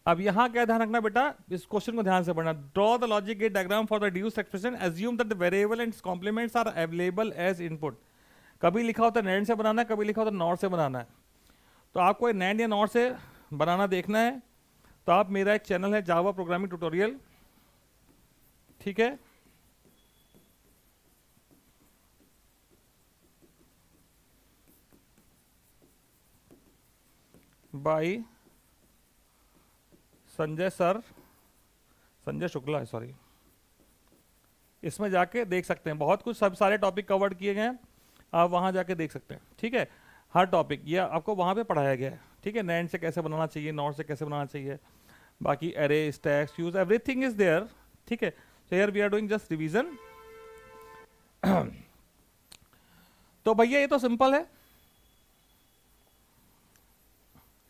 अब यहां क्या ध्यान रखना बेटा, इस क्वेश्चन को ध्यान से पढ़ना. Draw the logic gate diagram for the reduced expression, assume that the variable and complements are available as input. कभी लिखा होता है नैंड से बनाना है, कभी लिखा होता है नॉट से बनाना है. तो आपको नैंड या नॉट से बनाना देखना है, तो आप, मेरा एक चैनल है जावा प्रोग्रामिंग ट्यूटोरियल, ठीक है? बाय संजय सर, संजय शुक्ला है, सॉरी. इसमें जाके देख सकते हैं, बहुत कुछ, सब सारे टॉपिक कवर्ड किए गए हैं, आप वहां जाके देख सकते हैं, ठीक है? हर टॉपिक ये आपको वहां पे पढ़ाया गया है, ठीक है? नैंड से कैसे बनाना चाहिए, नॉट से कैसे बनाना चाहिए, बाकी array, stacks, fuse, everything is there, ठीक है? So here we are doing just revision. तो भैया ये तो सिंपल है,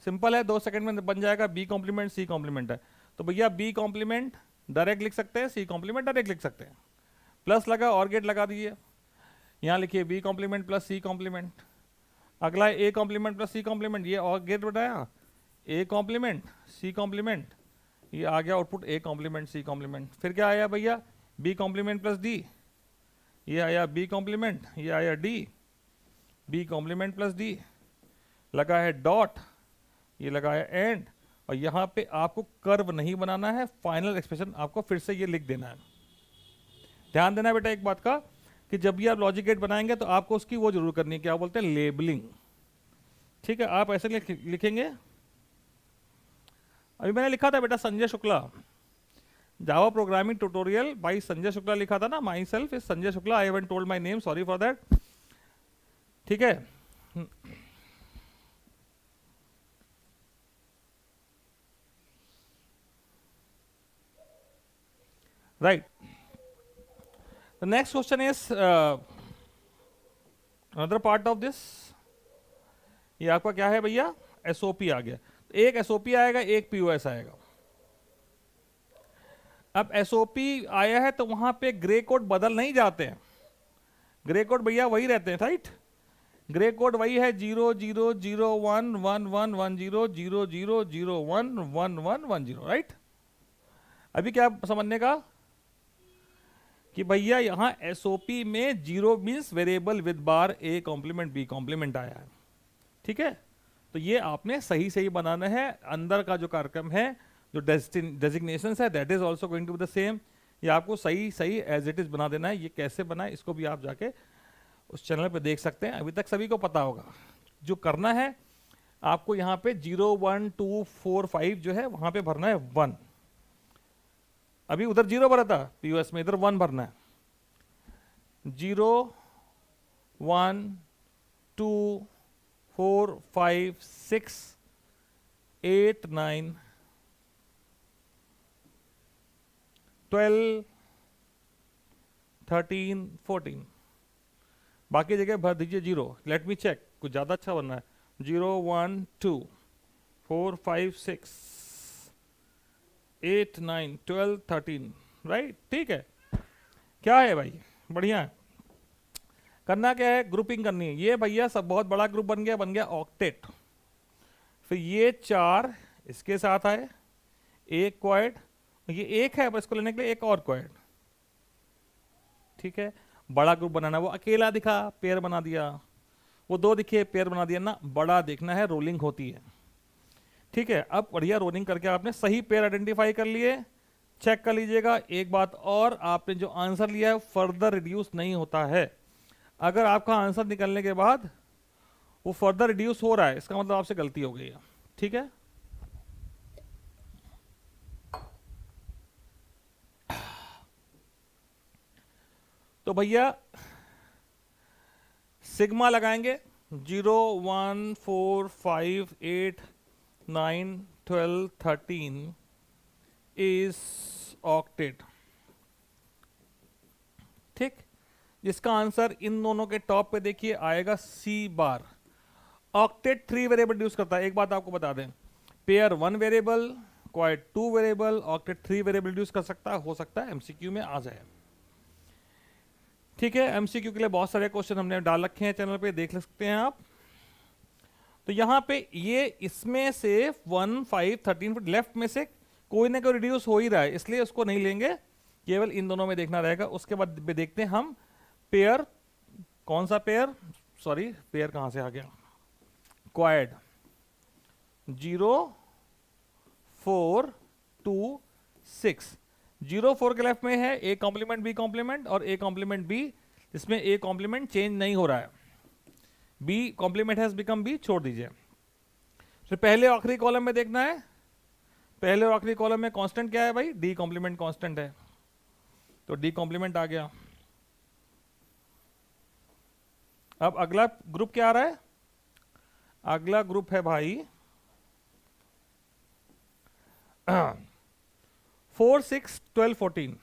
सिंपल है, 2 सेकंड में बन जाएगा. बी कॉम्प्लीमेंट सी कॉम्प्लीमेंट है, तो भैया बी कॉम्प्लीमेंट डायरेक्ट लिख सकते हैं, सी कॉम्प्लीमेंट डायरेक्ट लिख सकते हैं. प्लस लगा और गेट लगा दीजिए, यहां लिखिए B complement plus C complement. अगला है A complement plus C complement, ये और गेट बनाया, ए कॉम्प्लीमेंट सी कॉम्प्लीमेंट, ये आ गया output A complement C complement. फिर क्या आया भैया? बी कॉम्प्लीमेंट प्लस डी, ये आया बी कॉम्प्लीमेंट, ये आया D, B complement plus D, लगा है डॉट, ये लगाया एंड, और यहाँ पे आपको कर्व नहीं बनाना है, फाइनल एक्सप्रेशन आपको फिर से ये लिख देना है, ध्यान देना बेटा एक बात का कि जब भी आप लॉजिक गेट बनाएंगे तो आपको उसकी वो जरूर करनी है, क्या बोलते हैं, लेबलिंग। ठीक है, आप ऐसे लिखेंगे। अभी मैंने लिखा था बेटा Sanjay Shukla, Java programming tutorial bye Sanjay Shukla लिखा था ना, my self is Sanjay Shukla, I haven't told my name, sorry for that. ठीक है, right. The next question is another part of this. ये आपका क्या है भैया, एसओपी आ गया। एक एसओपी आएगा, एक पीओएस आएगा। अब एसओपी आया है तो वहां पे ग्रे कोड बदल नहीं जाते हैं, ग्रे कोड भैया वही रहते हैं, राइट। ग्रे कोड वही है 0001111000011110, राइट। अभी क्या समझने का कि भैया यहां एसओपी में zero means variable with bar A complement B complement आया है। ठीक है, तो ये आपने सही सही बनाना है। अंदर का जो कार्यक्रम है, जो डेजिग्नेशन है, that is also going to be the same. ये आपको सही सही एज इट इज बना देना है। ये कैसे बना है इसको भी आप जाके उस चैनल पे देख सकते हैं, अभी तक सभी को पता होगा। जो करना है आपको यहाँ पे 0 1 2 4 5 जो है वहां पे भरना है 1। अभी उधर 0 भरा था पीओएस में, इधर 1 भरना है। 0 1 2 4 5 6 8 9 12 13 14, बाकी जगह भर दीजिए 0। लेट मी चेक, कुछ ज्यादा अच्छा बनना है। 0 1 2 4 5 6 8 9 12 13, राइट। ठीक है, क्या है भाई, बढ़िया है। करना क्या है, ग्रुपिंग करनी है। ये भैया सब बहुत बड़ा ग्रुप बन गया ऑक्टेट। फिर ये 4 इसके साथ आए, एक क्वाड, ये एक है, बस इसको लेने के लिए एक और क्वाड। ठीक है, बड़ा ग्रुप बनाना। वो अकेला दिखा पेयर बना दिया, वो 2 दिखे पेयर बना दिया ना, बड़ा देखना है, रोलिंग होती है। ठीक है, अब बढ़िया रोलिंग करके आपने सही पेयर आइडेंटिफाई कर लिए। चेक कर लीजिएगा एक बात और, आपने जो आंसर लिया है फर्दर रिड्यूस नहीं होता है। अगर आपका आंसर निकलने के बाद वो फर्दर रिड्यूस हो रहा है, इसका मतलब आपसे गलती हो गई है। ठीक है, तो भैया सिग्मा लगाएंगे 0 1 4 5 8 9 12 13 इज ऑक्टेट। ठीक, जिसका आंसर इन दोनों के टॉप पे देखिए आएगा सी बार। ऑक्टेट 3 वेरिएबल यूज करता है। एक बात आपको बता दें, pair 1 variable, quad 2 variable, octet 3 variable use कर सकता है। हो सकता है एमसीक्यू में आ जाए। ठीक है, एमसीक्यू के लिए बहुत सारे क्वेश्चन हमने डाल रखे हैं चैनल पे, देख सकते हैं आप। तो यहां पे ये इसमें से 1 5 13 लेफ्ट में से कोई ना कोई रिड्यूस हो ही रहा है, इसलिए उसको नहीं लेंगे, केवल इन दोनों में देखना रहेगा। उसके बाद देखते हैं हम पेयर, कौन सा पेयर, सॉरी पेयर कहां से आ गया, क्वाड 0 4 2 6। 0 4 के लेफ्ट में है ए कॉम्प्लीमेंट बी कॉम्प्लीमेंट और ए कॉम्प्लीमेंट बी, जिसमें ए कॉम्प्लीमेंट चेंज नहीं हो रहा है, B complement has become B, छोड़ दीजिए। फिर पहले और आखिरी कॉलम में देखना है, पहले और आखिरी कॉलम में कांस्टेंट क्या है भाई, डी कॉम्प्लीमेंट कांस्टेंट है, तो डी कॉम्प्लीमेंट आ गया। अब अगला ग्रुप क्या आ रहा है, अगला ग्रुप है भाई 4 6 12 14,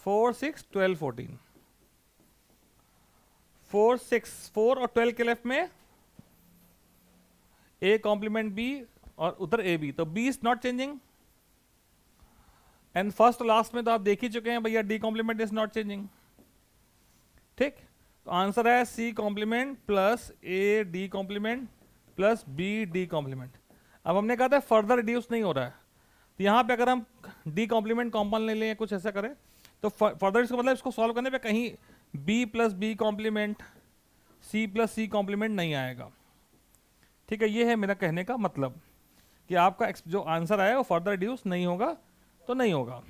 4 6 12 14, 4 6 4 और 12 के लेफ्ट में ए कॉम्प्लीमेंट बी और उधर ए बी, तो B is not changing. And first last में तो आप देख ही चुके हैं भैया, D complement is not changing. ठीक, तो आंसर है C complement plus A D complement plus B D complement. अब हमने कहा था फर्दर रिड्यूस नहीं हो रहा है, तो यहां पे अगर हम डी कॉम्प्लीमेंट कॉम्पाउंड ले लें, कुछ ऐसा करें, तो फर्दर इसका मतलब इसको सॉल्व करने पे कहीं B plus B complement C plus C complement नहीं आएगा। ठीक है, ये है मेरा कहने का मतलब कि आपका जो आंसर आया वो फर्दर रिड्यूस नहीं होगा, तो नहीं होगा।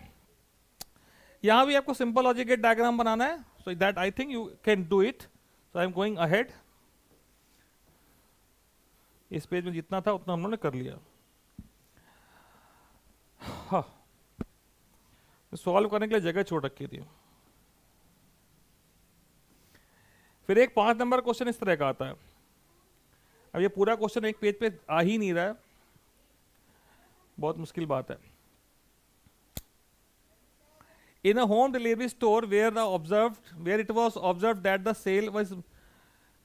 यहां भी आपको सिंपल लॉजिक गेट डायग्राम बनाना है, so that I think you can do it. So I am going ahead. इस पेज में जितना था उतना हम लोगों ने कर लिया. हाँ, सॉल्व करने के लिए जगह छोड़ रखी थी. फिर एक 5 नंबर क्वेश्चन इस तरह का आता है. अब ये पूरा क्वेश्चन एक पेज पे आ ही नहीं रहा है, बहुत मुश्किल बात है. In a home delivery store where it was observed that the sale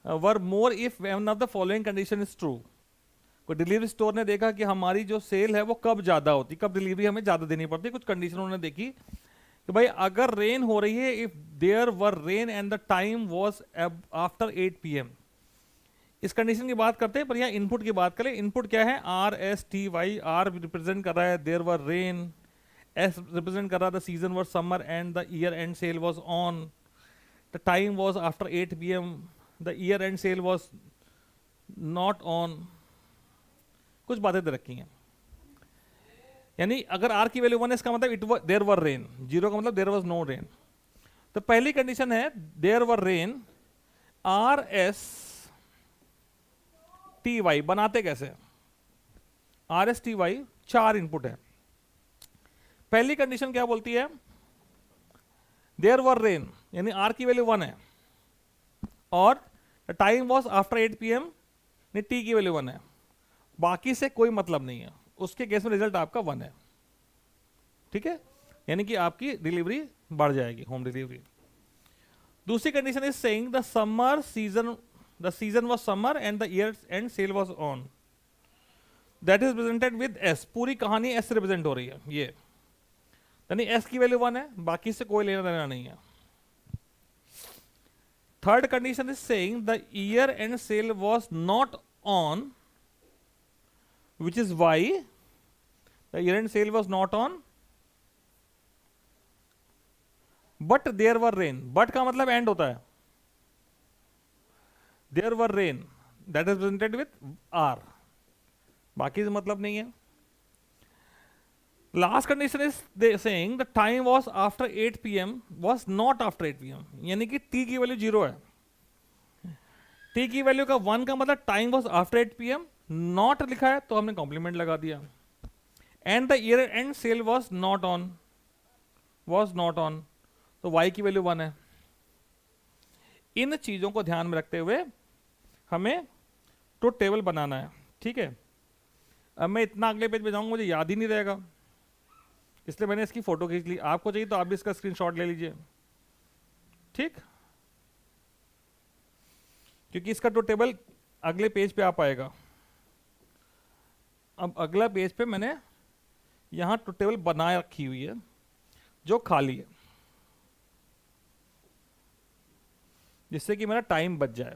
were more if one of the following condition is true. कोई डिलीवरी स्टोर ने देखा कि हमारी जो सेल है वो कब ज्यादा होती, कब डिलीवरी हमें ज्यादा देनी पड़ती. कुछ कंडीशन उन्होंने देखी कि भाई अगर रेन हो रही है, if there were rain and the time was after 8 PM. इस कंडीशन की बात करते हैं, पर यहाँ इनपुट की बात करें. इनपुट क्या है? RSTY. आर रिप्रेजेंट कर रहा है there were rain, S represent कर रहा था season were summer and the year end sale was on, the time was after 8 PM, the year end sale was not on. कुछ बातें दे रखी हैं. यानी अगर आर की वैल्यू 1 है इसका मतलब देयर वर रेन, 0 का मतलब देयर वाज नो रेन. तो पहली कंडीशन है देयर वर रेन. RSTY बनाते कैसे? RSTY 4 इनपुट है. पहली कंडीशन क्या बोलती है? देयर वर रेन, यानी आर की वैल्यू 1 है और time was after 8 PM, T की वैल्यू 1 है. बाकी से कोई मतलब नहीं है. उसके केस में रिजल्ट आपका 1 है. ठीक है, यानी कि आपकी डिलीवरी बढ़ जाएगी, होम डिलीवरी. दूसरी condition is saying the season was summer and the year end sale was on. That is represented with S. पूरी कहानी एस से रिप्रेजेंट हो रही है. ये यानी एस की वैल्यू 1 है, बाकी से कोई लेना देना नहीं है. Third condition is saying the year end sale was not on, which is why the year end sale was not on, but there were rain. but का मतलब end होता है. there were rain, that is represented with R. बाकी से मतलब नहीं है. last condition is they saying the time was after 8 PM was not after 8 PM, यानी कि t की वैल्यू 0 है. t की वैल्यू का 1 का मतलब time was after 8 PM. Not लिखा है तो हमने कॉम्प्लीमेंट लगा दिया. And the year end sale was not on, तो y की वैल्यू 1 है. इन चीजों को ध्यान में रखते हुए हमें ट्रुथ टेबल बनाना है. ठीक है, अब मैं इतना अगले पेज पे जाऊंगा, मुझे याद ही नहीं रहेगा, इसलिए मैंने इसकी फोटो खींच ली. आपको चाहिए तो आप भी इसका स्क्रीनशॉट ले लीजिए. ठीक, क्योंकि इसका ट्रुथ टेबल अगले पेज पे आ पाएगा. अब अगला पेज पे मैंने यहां ट्रुथ टेबल बनाए रखी हुई है जो खाली है, जिससे कि मेरा टाइम बच जाए.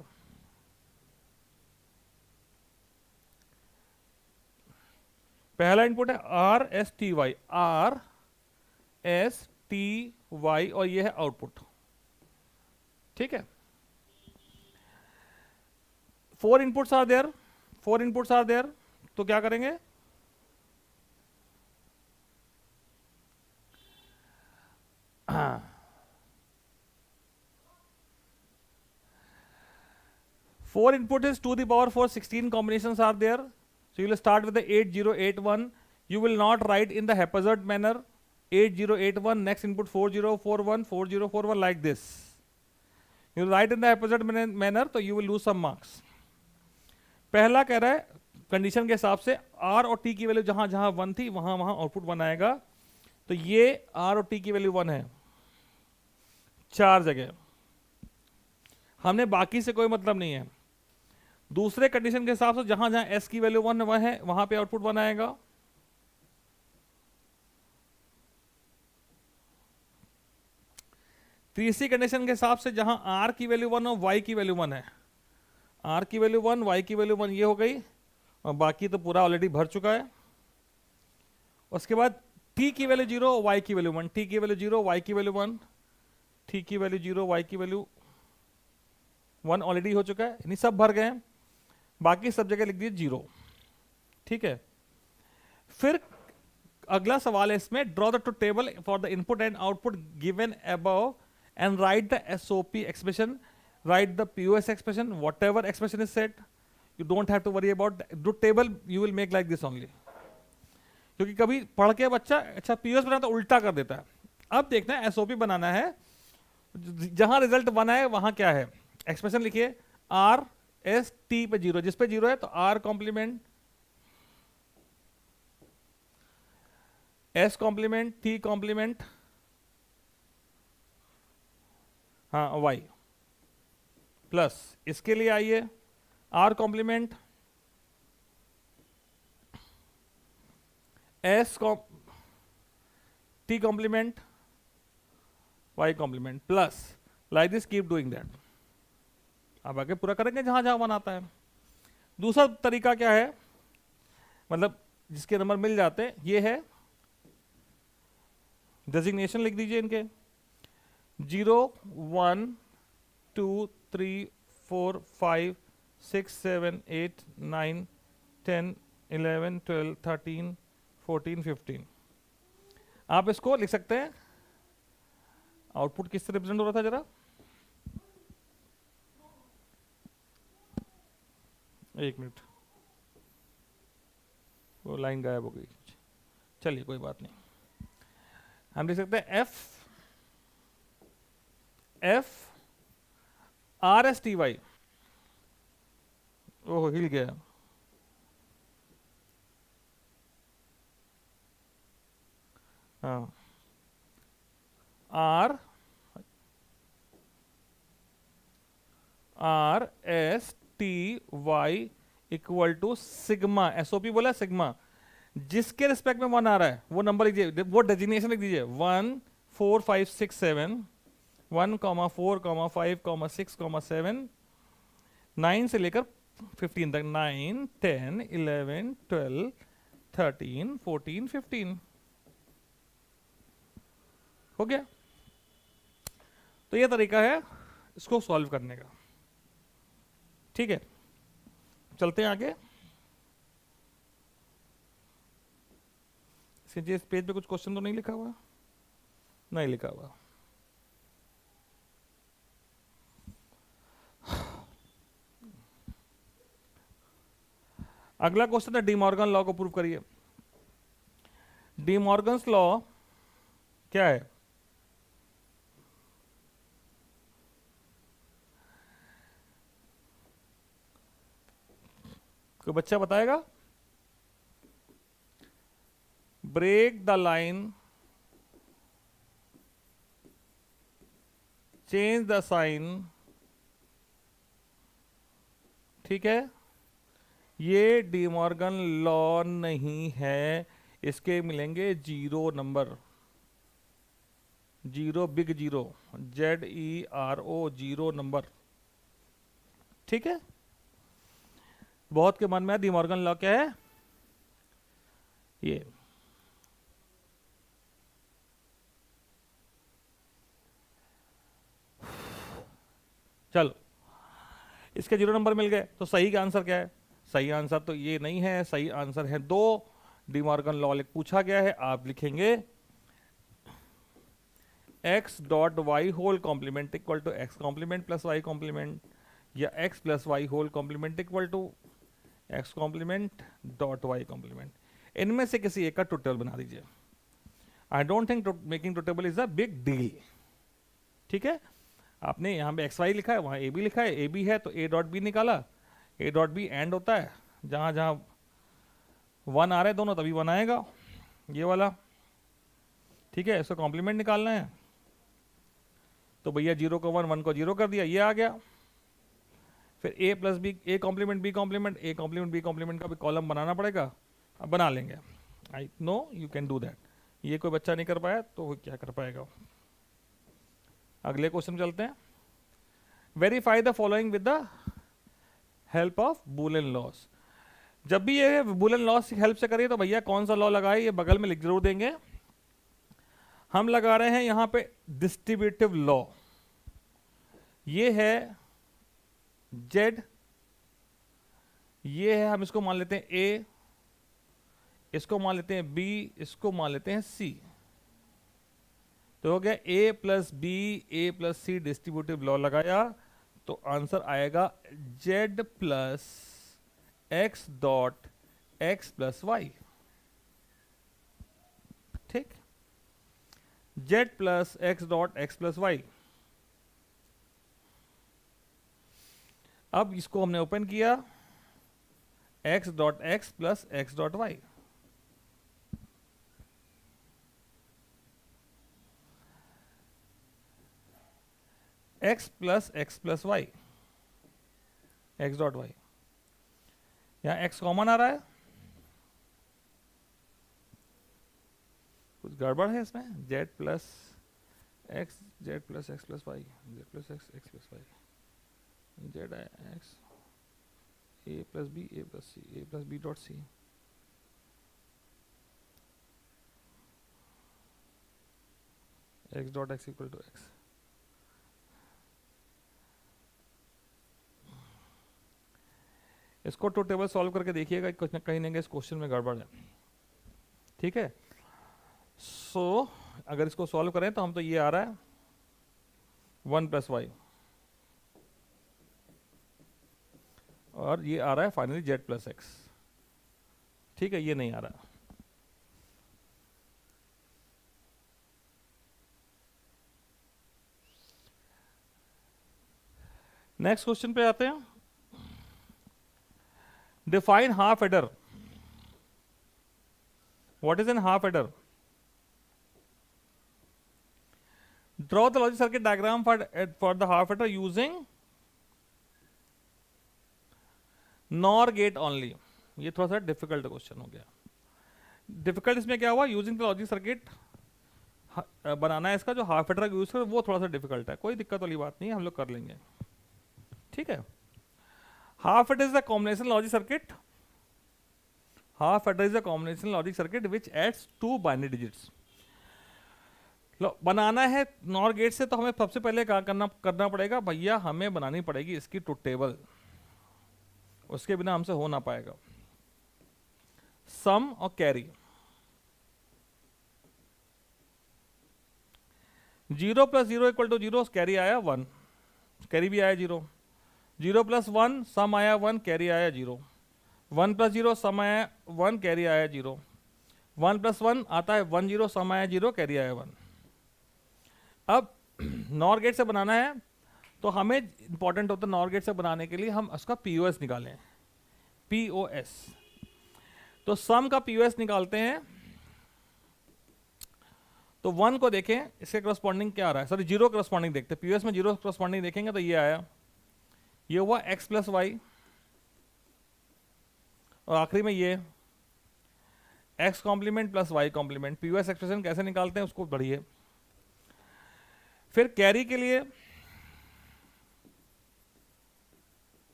पहला इनपुट है RSTY, RSTY, और ये है आउटपुट. ठीक है, 4 इनपुट्स आर देयर. तो क्या करेंगे? Four input is to the power 4, 16 combinations are there. So you will start with the 8081. You will not write in the haphazard manner. 8081, next input 4041, 4041, like this. You will write in the haphazard manner, तो you will lose some marks. पहला कह रहा है condition के हिसाब से R और T की वैल्यू जहां जहां 1 थी वहां वहां आउटपुट 1 आएगा. तो ये R और T की वैल्यू 1 है 4 जगह, हमने बाकी से कोई मतलब नहीं है. दूसरे कंडीशन के हिसाब से जहां जहां S की वैल्यू 1 है वहां पे आउटपुट 1 आएगा. तीसरी कंडीशन के हिसाब से जहां R की वैल्यू 1 और Y की वैल्यू 1 है, R की वैल्यू 1, Y की वैल्यू 1, ये हो गई, और बाकी तो पूरा ऑलरेडी भर चुका है. उसके बाद T की वैल्यू 0, Y की वैल्यू 1, T की वैल्यू 0, Y की वैल्यू 1, T की वैल्यू 0, Y की वैल्यू 1 ऑलरेडी हो चुका है, यानी सब भर गए हैं. बाकी सब जगह लिख दिए 0. ठीक है, फिर अगला सवाल है इसमें, draw the truth table for the input and output given above and write the SOP expression, write the POS expression, whatever expression is set, you don't have to worry about truth table, you will make like this only. क्योंकि कभी पढ़ के बच्चा अच्छा POS बनाता है उल्टा कर देता है। अब देखना है एसओपी बनाना है, जहां रिजल्ट 1 है वहां क्या है, एक्सप्रेशन लिखिए आर एस टी पे 0, जिस पे 0 है तो R complement S complement T complement हाँ वाई प्लस, इसके लिए आइए R complement S T complement Y complement plus, like this keep doing that. अब आगे पूरा करेंगे जहां जहां बनाता है। दूसरा तरीका क्या है, मतलब जिसके नंबर मिल जाते हैं, ये है डेजिग्नेशन लिख दीजिए इनके 0 1 2 3 4 5 6 7 8 9 10 11 12 13 14 15। आप इसको लिख सकते हैं, आउटपुट किससे रिप्रेजेंट हो रहा था जरा, एक मिनट, वो लाइन गायब हो गई, चलिए कोई बात नहीं। हम लिख सकते हैं F R S T Y, oh हिल गया, हाँ R S T Y equal to sigma, SOP बोला सिग्मा, जिसके रिस्पेक्ट में 1 आ रहा है वो नंबर लिखिए, वो डेजिग्नेशन लिख दीजिए 1 4 5 6 7 1 4 5 6 7 9 से लेकर 15 तक, 9 10 11 12 13 14 15 हो गया। तो ये तरीका है इसको सॉल्व करने का, ठीक है। चलते हैं आगे। इस पेज पे कुछ क्वेश्चन तो नहीं लिखा हुआ, नहीं लिखा हुआ। अगला क्वेश्चन है डी मॉर्गन लॉ को प्रूव करिए। डी मॉर्गन्स लॉ क्या है, कोई बच्चा बताएगा? Break the line, change the sign, ठीक है। ये डी मॉर्गन लॉ नहीं है, इसके मिलेंगे 0 नंबर, 0 बिग 0 ZERO 0 नंबर, ठीक है। बहुत के मन में डी मॉर्गन लॉ क्या है, ये चलो इसके 0 नंबर मिल गए, तो सही का आंसर क्या है, सही आंसर तो ये नहीं है, सही आंसर है 2। डी मॉर्गन लॉ पूछा गया है, आप लिखेंगे x dot Y whole complement equal to X complement plus Y complement, या x plus Y whole complement equal to X complement dot Y complement. इनमें से किसी एक का ट्रुथ टेबल बना दीजिए। I don't think making truth table is a big deal, ठीक है। आपने यहाँ पे एक्स वाई लिखा है, वहाँ ए बी लिखा है, ए बी है तो ए डॉट बी निकाला, ए डॉट बी एंड होता है, जहाँ जहाँ 1 आ रहे हैं दोनों तभी 1 आएगा, ये वाला, ठीक है। इसको कॉम्प्लीमेंट निकालना है, तो भैया 0 को 1 1 को 0 कर दिया, ये आ गया। फिर A plus B, A complement B complement, A complement B complement का भी कॉलम बनाना पड़ेगा, अब बना लेंगे। I know you can do that, ये कोई बच्चा नहीं कर पाया तो वो क्या कर पाएगा। अगले क्वेश्चन चलते हैं। Verify the following with the help of Boolean loss. जब भी ये बूलियन लॉस की हेल्प से करिए तो भैया कौन सा लॉ लगाए, ये बगल में लिख जरूर देंगे। हम लगा रहे हैं यहां पे डिस्ट्रीब्यूटिव लॉ, ये है Z, ये है, हम इसको मान लेते हैं A, इसको मान लेते हैं बी, इसको मान लेते हैं सी। तो हो गया A plus B, A plus C, distributive law लगाया तो आंसर आएगा Z plus X dot x plus Y. ठीक, Z plus X dot x plus Y. अब इसको हमने ओपन किया, X dot x plus X dot Y. X plus Y, X dot Y. यहां X common आ रहा है, कुछ गड़बड़ है इसमें। Z plus X, Z plus X plus Y, Z plus x, x plus Y, Z X, A plus B, A plus C, A plus B dot C. X dot X equal to X. इसको टू table solve करके देखिएगा, कुछ ना कहीं इस question में गड़बड़ है। ठीक है, सो अगर इसको सॉल्व करें तो हम तो ये आ रहा है 1 प्लस वाई, और ये आ रहा है फाइनली जेड प्लस एक्स। ठीक है, ये नहीं आ रहा। नेक्स्ट क्वेश्चन पे आते हैं। Define half adder. What is an half adder? Draw the logic circuit diagram for the half adder using nor get only. ये थोड़ा सा डिफिकल्ट क्वेश्चन हो गया। डिफिकल्ट इसमें क्या हुआ, यूजिंग द लॉजिक सर्किट बनाना है इसका जो हाफ एडर यूज कर, वो थोड़ा सा डिफिकल्ट है। कोई दिक्कत वाली बात नहीं है, हम लोग कर लेंगे। ठीक है, half adder is the combination logic circuit. Half adder is the combination logic circuit which adds 2 binary digits. बनाना है नॉर गेट से, तो हमें सबसे पहले क्या करना पड़ेगा भैया, हमें बनानी पड़ेगी इसकी ट्रुथ टेबल। उसके बिना हमसे हो ना पाएगा। सम और carry, 0 plus 0 equal to 0, carry आया 1, कैरी भी आया 0। 0 प्लस 1 सम आया 1, कैरी आया 0। 1 प्लस 0 सम आया 1, कैरी आया 0। 1 प्लस 1 आता है 1 0, सम आया 0, कैरी आया 1। अब नॉर गेट से बनाना है तो हमें इंपॉर्टेंट होता है नॉर गेट से बनाने के लिए हम उसका पीओएस निकालें। पीओएस, तो सम का पीओएस निकालते हैं। तो 1 को देखें, इसके करस्पॉन्डिंग क्या आ रहा है, सॉरी 0 करस्पॉन्डिंग देखते हैं। पीओएस में 0 करस्पॉन्डिंग देखेंगे तो ये आया, ये हुआ x प्लस वाई, और आखिरी में ये x complement plus y complement. POS expression कैसे निकालते हैं उसको पढ़िए। फिर कैरी के लिए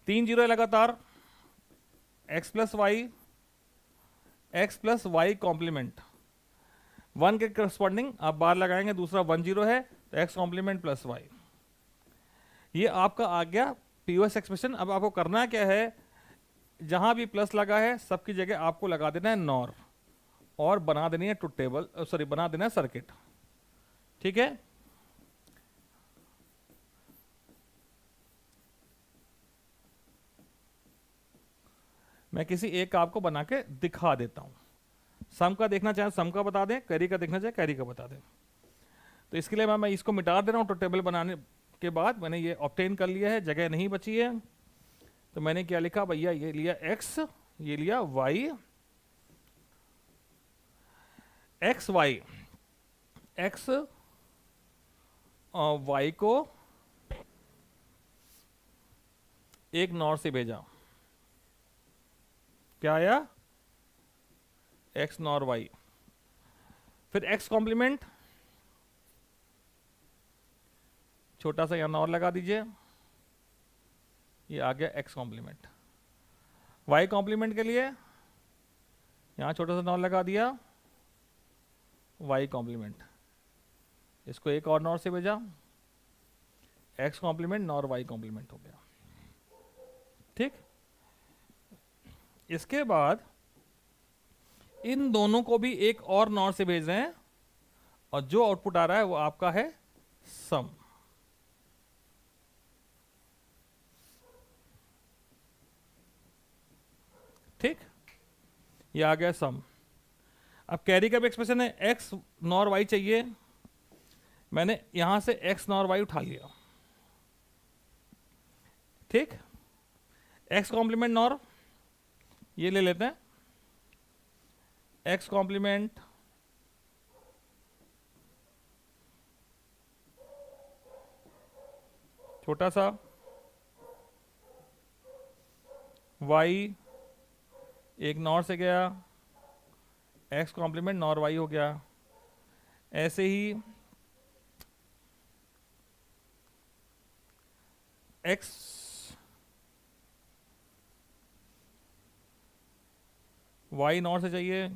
3 0 लगातार, x प्लस वाई कॉम्प्लीमेंट। 1 के करस्पॉन्डिंग आप बार लगाएंगे, दूसरा 1 0 है तो x कॉम्प्लीमेंट प्लस वाई। ये आपका आ गया पीओएस एक्सप्रेशन। अब आपको करना क्या है, जहां भी प्लस लगा है सबकी जगह आपको लगा देना है नॉर, और बना देनी है ट्रुथ टेबल, सॉरी बना देना है सर्किट। ठीक है, मैं किसी एक का आपको बना के दिखा देता हूं। सम का देखना चाहे सम का बता दें, कैरी का देखना चाहे कैरी का बता दें। तो इसके लिए मैं इसको मिटा दे रहा हूं। ट्रुथ टेबल बनाने के बाद मैंने ये ऑब्टेन कर लिया है, जगह नहीं बची है। तो मैंने क्या लिखा भैया, ये लिया x, ये लिया y, x y, x और y को एक नॉर से भेजा, क्या आया, x नॉर y। फिर x कॉम्प्लीमेंट, छोटा सा यहां नॉर लगा दीजिए, ये आ गया x कॉम्प्लीमेंट। y कॉम्प्लीमेंट के लिए यहां छोटा सा नॉर लगा दिया, y कॉम्प्लीमेंट। इसको एक और नॉर से भेजा, x complement NOR y complement हो गया। ठीक, इसके बाद इन दोनों को भी एक और नॉर से भेज रहे हैं और जो आउटपुट आ रहा है वो आपका है सम। ठीक, ये आ गया सम। अब कैरी का भी एक्सप्रेशन है, एक्स नॉर वाई चाहिए, मैंने यहां से एक्स नॉर वाई उठा लिया। ठीक, एक्स कॉम्प्लीमेंट नॉर ये ले लेते हैं, एक्स कॉम्प्लीमेंट छोटा सा y एक नॉर से गया, x कॉम्प्लीमेंट नॉर y हो गया। ऐसे ही x y नॉर से चाहिए,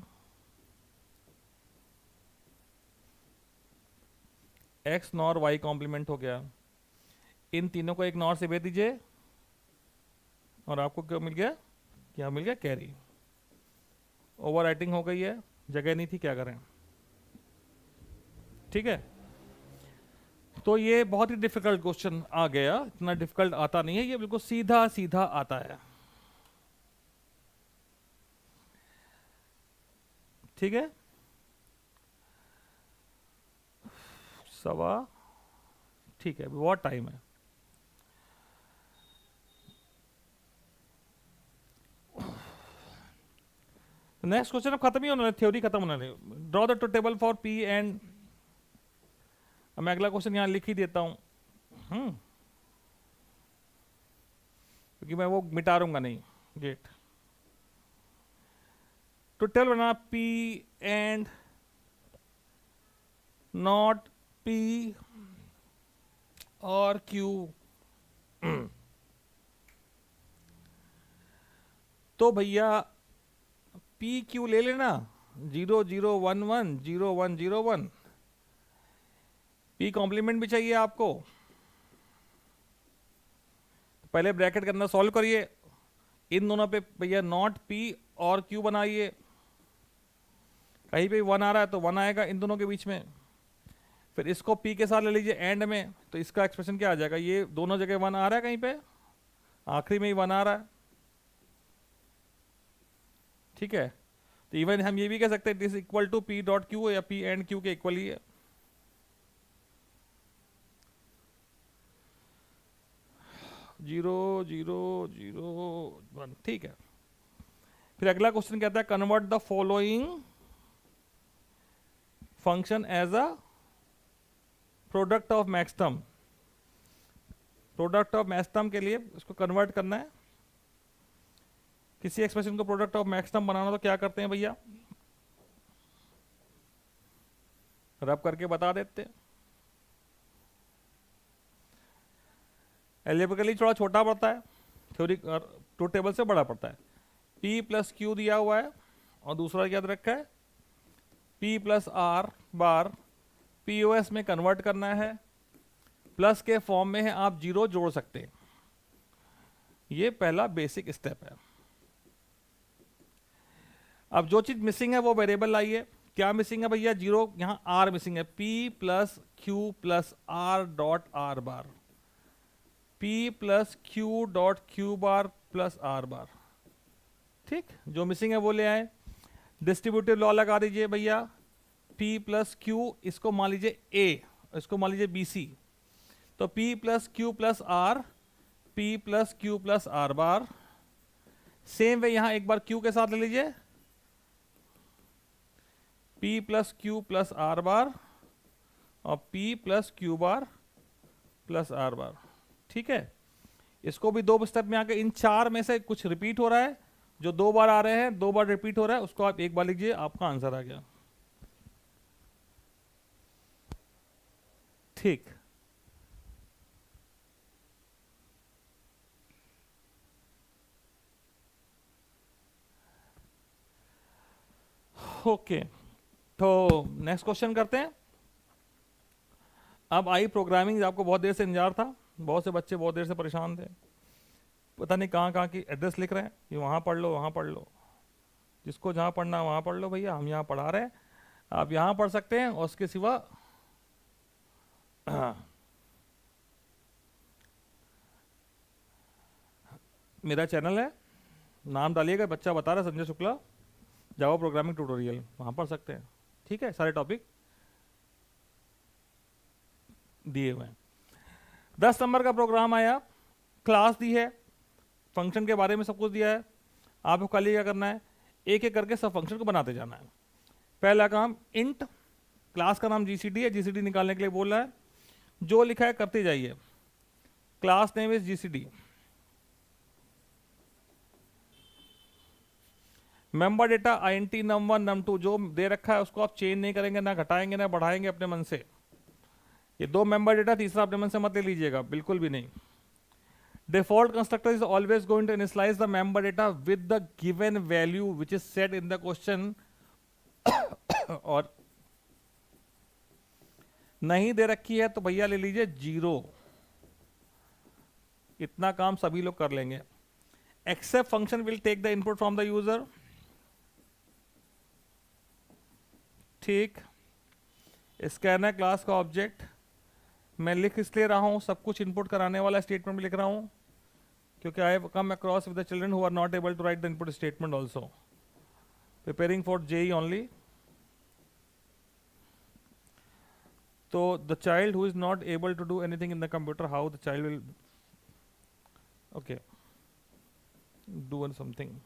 x नॉर y कॉम्प्लीमेंट हो गया। इन तीनों को एक नॉर से भेज दीजिए और आपको क्या मिल गया, क्या मिल गया, कैरी। ओवर राइटिंग हो गई है, जगह नहीं थी, क्या करें। ठीक है, तो ये बहुत ही डिफिकल्ट क्वेश्चन आ गया, इतना डिफिकल्ट आता नहीं है, ये बिल्कुल सीधा सीधा आता है। ठीक है, सवा, ठीक है, बहुत टाइम है। नेक्स्ट क्वेश्चन अब खत्म ही होने वाला, थ्योरी खत्म होने वाली। Draw the table for P and, मैं अगला क्वेश्चन यहां लिख ही देता हूं, क्योंकि मैं वो मिटा दूंगा नहीं गेट। तो टेबल बना पी एंड नॉट पी और क्यू। तो भैया पी क्यू ले लेना, 0011 0101। पी कॉम्प्लीमेंट भी चाहिए आपको, पहले ब्रैकेट के अंदर सॉल्व करिए, इन दोनों पे भैया नॉट पी और क्यू बनाइए, कहीं पे वन आ रहा है तो वन आएगा इन दोनों के बीच में। फिर इसको पी के साथ ले लीजिए एंड में, तो इसका एक्सप्रेशन क्या आ जाएगा, ये दोनों जगह वन आ रहा है, कहीं पे आखिरी में ही वन आ रहा है। ठीक है, तो इवन हम ये भी कह सकते हैं this equal to P dot Q, या पी एंड क्यू के इक्वल ही है। जीरो जीरो जीरो वन, ठीक है। फिर अगला क्वेश्चन कहता है convert the following function as a product of maxterm. Product of maxterm के लिए इसको कन्वर्ट करना है, किसी एक्सप्रेशन को प्रोडक्ट ऑफ मैक्सटर्म बनाना, तो क्या करते हैं भैया, रब करके बता देते हैं। एल्जेब्रिकली थोड़ा छोटा पड़ता है, थ्योरी टू टेबल से बड़ा पड़ता है। P प्लस क्यू दिया हुआ है और दूसरा याद रखा है P प्लस आर बार, POS में कन्वर्ट करना है, प्लस के फॉर्म में है, आप जीरो जोड़ सकते हैं। ये पहला बेसिक स्टेप है। अब जो चीज मिसिंग है वो वेरिएबल लाइए। क्या मिसिंग है भैया, जीरो, यहां आर मिसिंग है, P plus Q plus R dot are bar, P plus Q dot Q bar plus R bar. ठीक, जो मिसिंग है वो ले आए। डिस्ट्रीब्यूटिव लॉ लगा दीजिए भैया, P प्लस क्यू, इसको मान लीजिए A, इसको मान लीजिए BC, तो P plus Q plus R, P plus Q plus R bar. Same way यहां एक बार Q के साथ ले लीजिए, P plus Q plus R bar और P plus Q bar plus R bar. ठीक है, इसको भी दो स्टेप में आके, इन चार में से कुछ रिपीट हो रहा है, जो दो बार आ रहे हैं, दो बार रिपीट हो रहा है, उसको आप एक बार लिखिए, आपका आंसर आ गया। ठीक, ओके, तो नेक्स्ट क्वेश्चन करते हैं। अब आई प्रोग्रामिंग, आपको बहुत देर से इंतजार था, बहुत से बच्चे बहुत देर से परेशान थे, पता नहीं कहाँ कहाँ की एड्रेस लिख रहे हैं कि वहाँ पढ़ लो वहाँ पढ़ लो। जिसको जहाँ पढ़ना वहाँ पढ़ लो भैया, हम यहाँ पढ़ा रहे हैं, आप यहाँ पढ़ सकते हैं, और उसके सिवा मेरा चैनल है, नाम डालिएगा, बच्चा बता रहा है Sanjay Shukla Java programming tutorial, वहाँ पढ़ सकते हैं। ठीक है, सारे टॉपिक दिए हुए हैं। 10 नंबर का प्रोग्राम आया, क्लास दी है, फंक्शन के बारे में सब कुछ दिया है, आपको खाली क्या करना है, एक एक करके सब फंक्शन को बनाते जाना है। पहला काम इंट, क्लास का नाम जीसीडी है, जीसीडी निकालने के लिए बोल रहा है, जो लिखा है करते जाइए। Class name is GCD, member data INT num1 num2 जो दे रखा है उसको आप चेंज नहीं करेंगे, ना घटाएंगे ना बढ़ाएंगे अपने मन से। ये 2 मेंबर डेटा, तीसरा अपने मन से मत ले लीजिएगा, बिल्कुल भी नहीं। Default constructor is always going to initialise the member data with the given value which is set in the question, और नहीं दे रखी है तो भैया ले लीजिए 0। इतना काम सभी लोग कर लेंगे। Accept function will take the input from the user, ठीक। स्कैनर क्लास का ऑब्जेक्ट मैं लिख इसलिए रहा हूं, सब कुछ इनपुट कराने वाला स्टेटमेंट में लिख रहा हूं क्योंकि I have come across with the children who are not able to write the input statement also, preparing for JE only. तो the child who is not able to do anything in the computer, how the child will okay do something.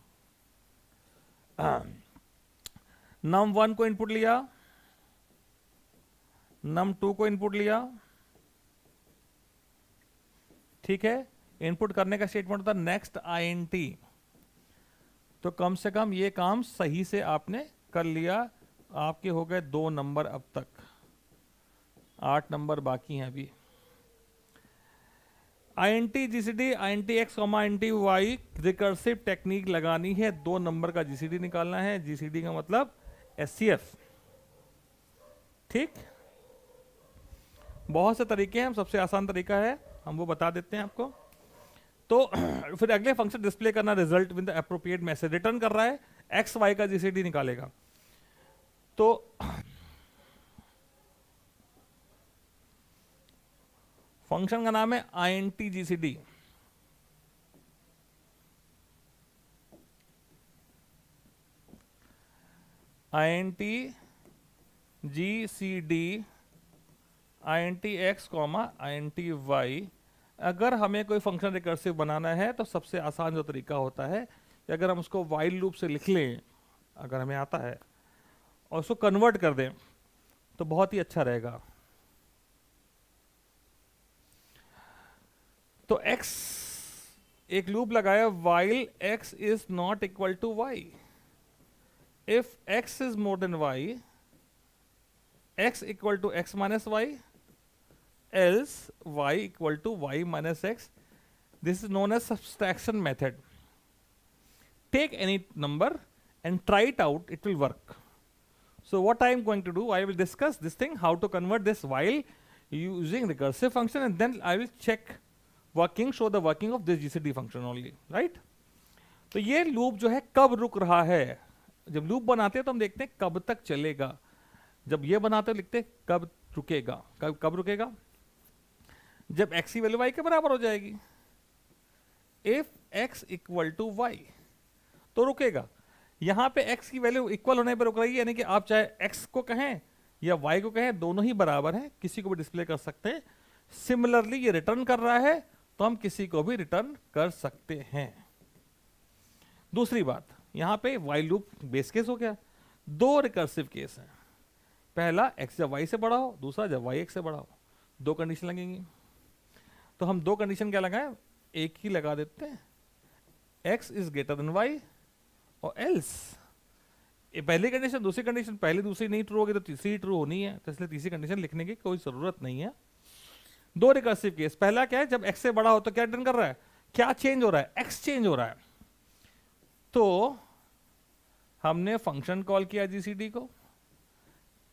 num1 को input लिया, num2 को input लिया, ठीक है। Input करने का statement होता है नेक्स्ट INT, तो कम से कम ये काम सही से आपने कर लिया। आपके हो गए 2 नंबर, अब तक 8 नंबर बाकी हैं अभी। INT GCD INT X, INT Y recursive technique लगानी है, 2 नंबर का GCD निकालना है। GCD का मतलब SCF, ठीक। बहुत से तरीके हैं, सबसे आसान तरीका है, हम वो बता देते हैं आपको। तो फिर अगले फंक्शन डिस्प्ले करना result with the appropriate message, return कर रहा है एक्स वाई का जीसीडी निकालेगा। तो फंक्शन का नाम है INT GCD, INT GCD INT X, INT Y। अगर हमें कोई फंक्शन रिकर्सिव बनाना है तो सबसे आसान जो तरीका होता है कि अगर हम उसको वाइल लूप से लिख लें, अगर हमें आता है, और उसको कन्वर्ट कर दें तो बहुत ही अच्छा रहेगा। तो x एक लूप लगाया, while x is not equal to y, if x is more than y, x equal to x minus y, else y equal to y minus x. This is known as subtraction method. Take any number and try it out, it will work. So what I am going to do, I will discuss this thing, how to convert this while using recursive function, and then I will check working, show the working of this GCD function only, right? तो ये loop जो है कब रुक रहा है, जब loop बनाते हैं तो हम देखते हैं कब तक चलेगा, जब ये बनाते हैं लिखते हैं कब रुकेगा, कब रुकेगा, जब x की वैल्यू y के बराबर हो जाएगी। If x equal to y तो रुकेगा। यहां पे x की वैल्यू इक्वल होने पर रुक रही है, यानी कि आप चाहे x को कहें या y को कहें, दोनों ही बराबर हैं, किसी को भी डिस्प्ले कर सकते हैं। सिमिलरली ये रिटर्न कर रहा है तो हम किसी को भी रिटर्न कर सकते हैं। दूसरी बात, यहां पे while लूप बेस केस हो गया, 2 रिकर्सिव केस हैं। पहला x जब y से बड़ा हो, दूसरा जब y x से बड़ा हो, 2 कंडीशन लगेंगी। तो हम 2 कंडीशन क्या लगाएं, एक ही लगा देते हैं, x is greater than y और एल्स। ये पहली कंडीशन, दूसरी कंडीशन, पहली दूसरी नहीं ट्रू होगी तो तीसरी ट्रू होनी है, तो इसलिए तीसरी कंडीशन लिखने की कोई जरूरत नहीं है। 2 रिकर्सिव केस, पहला क्या है, जब x से बड़ा हो तो क्या रिटर्न कर रहा है, क्या चेंज हो रहा है, x चेंज हो रहा है। तो हमने फंक्शन कॉल किया जीसीडी को,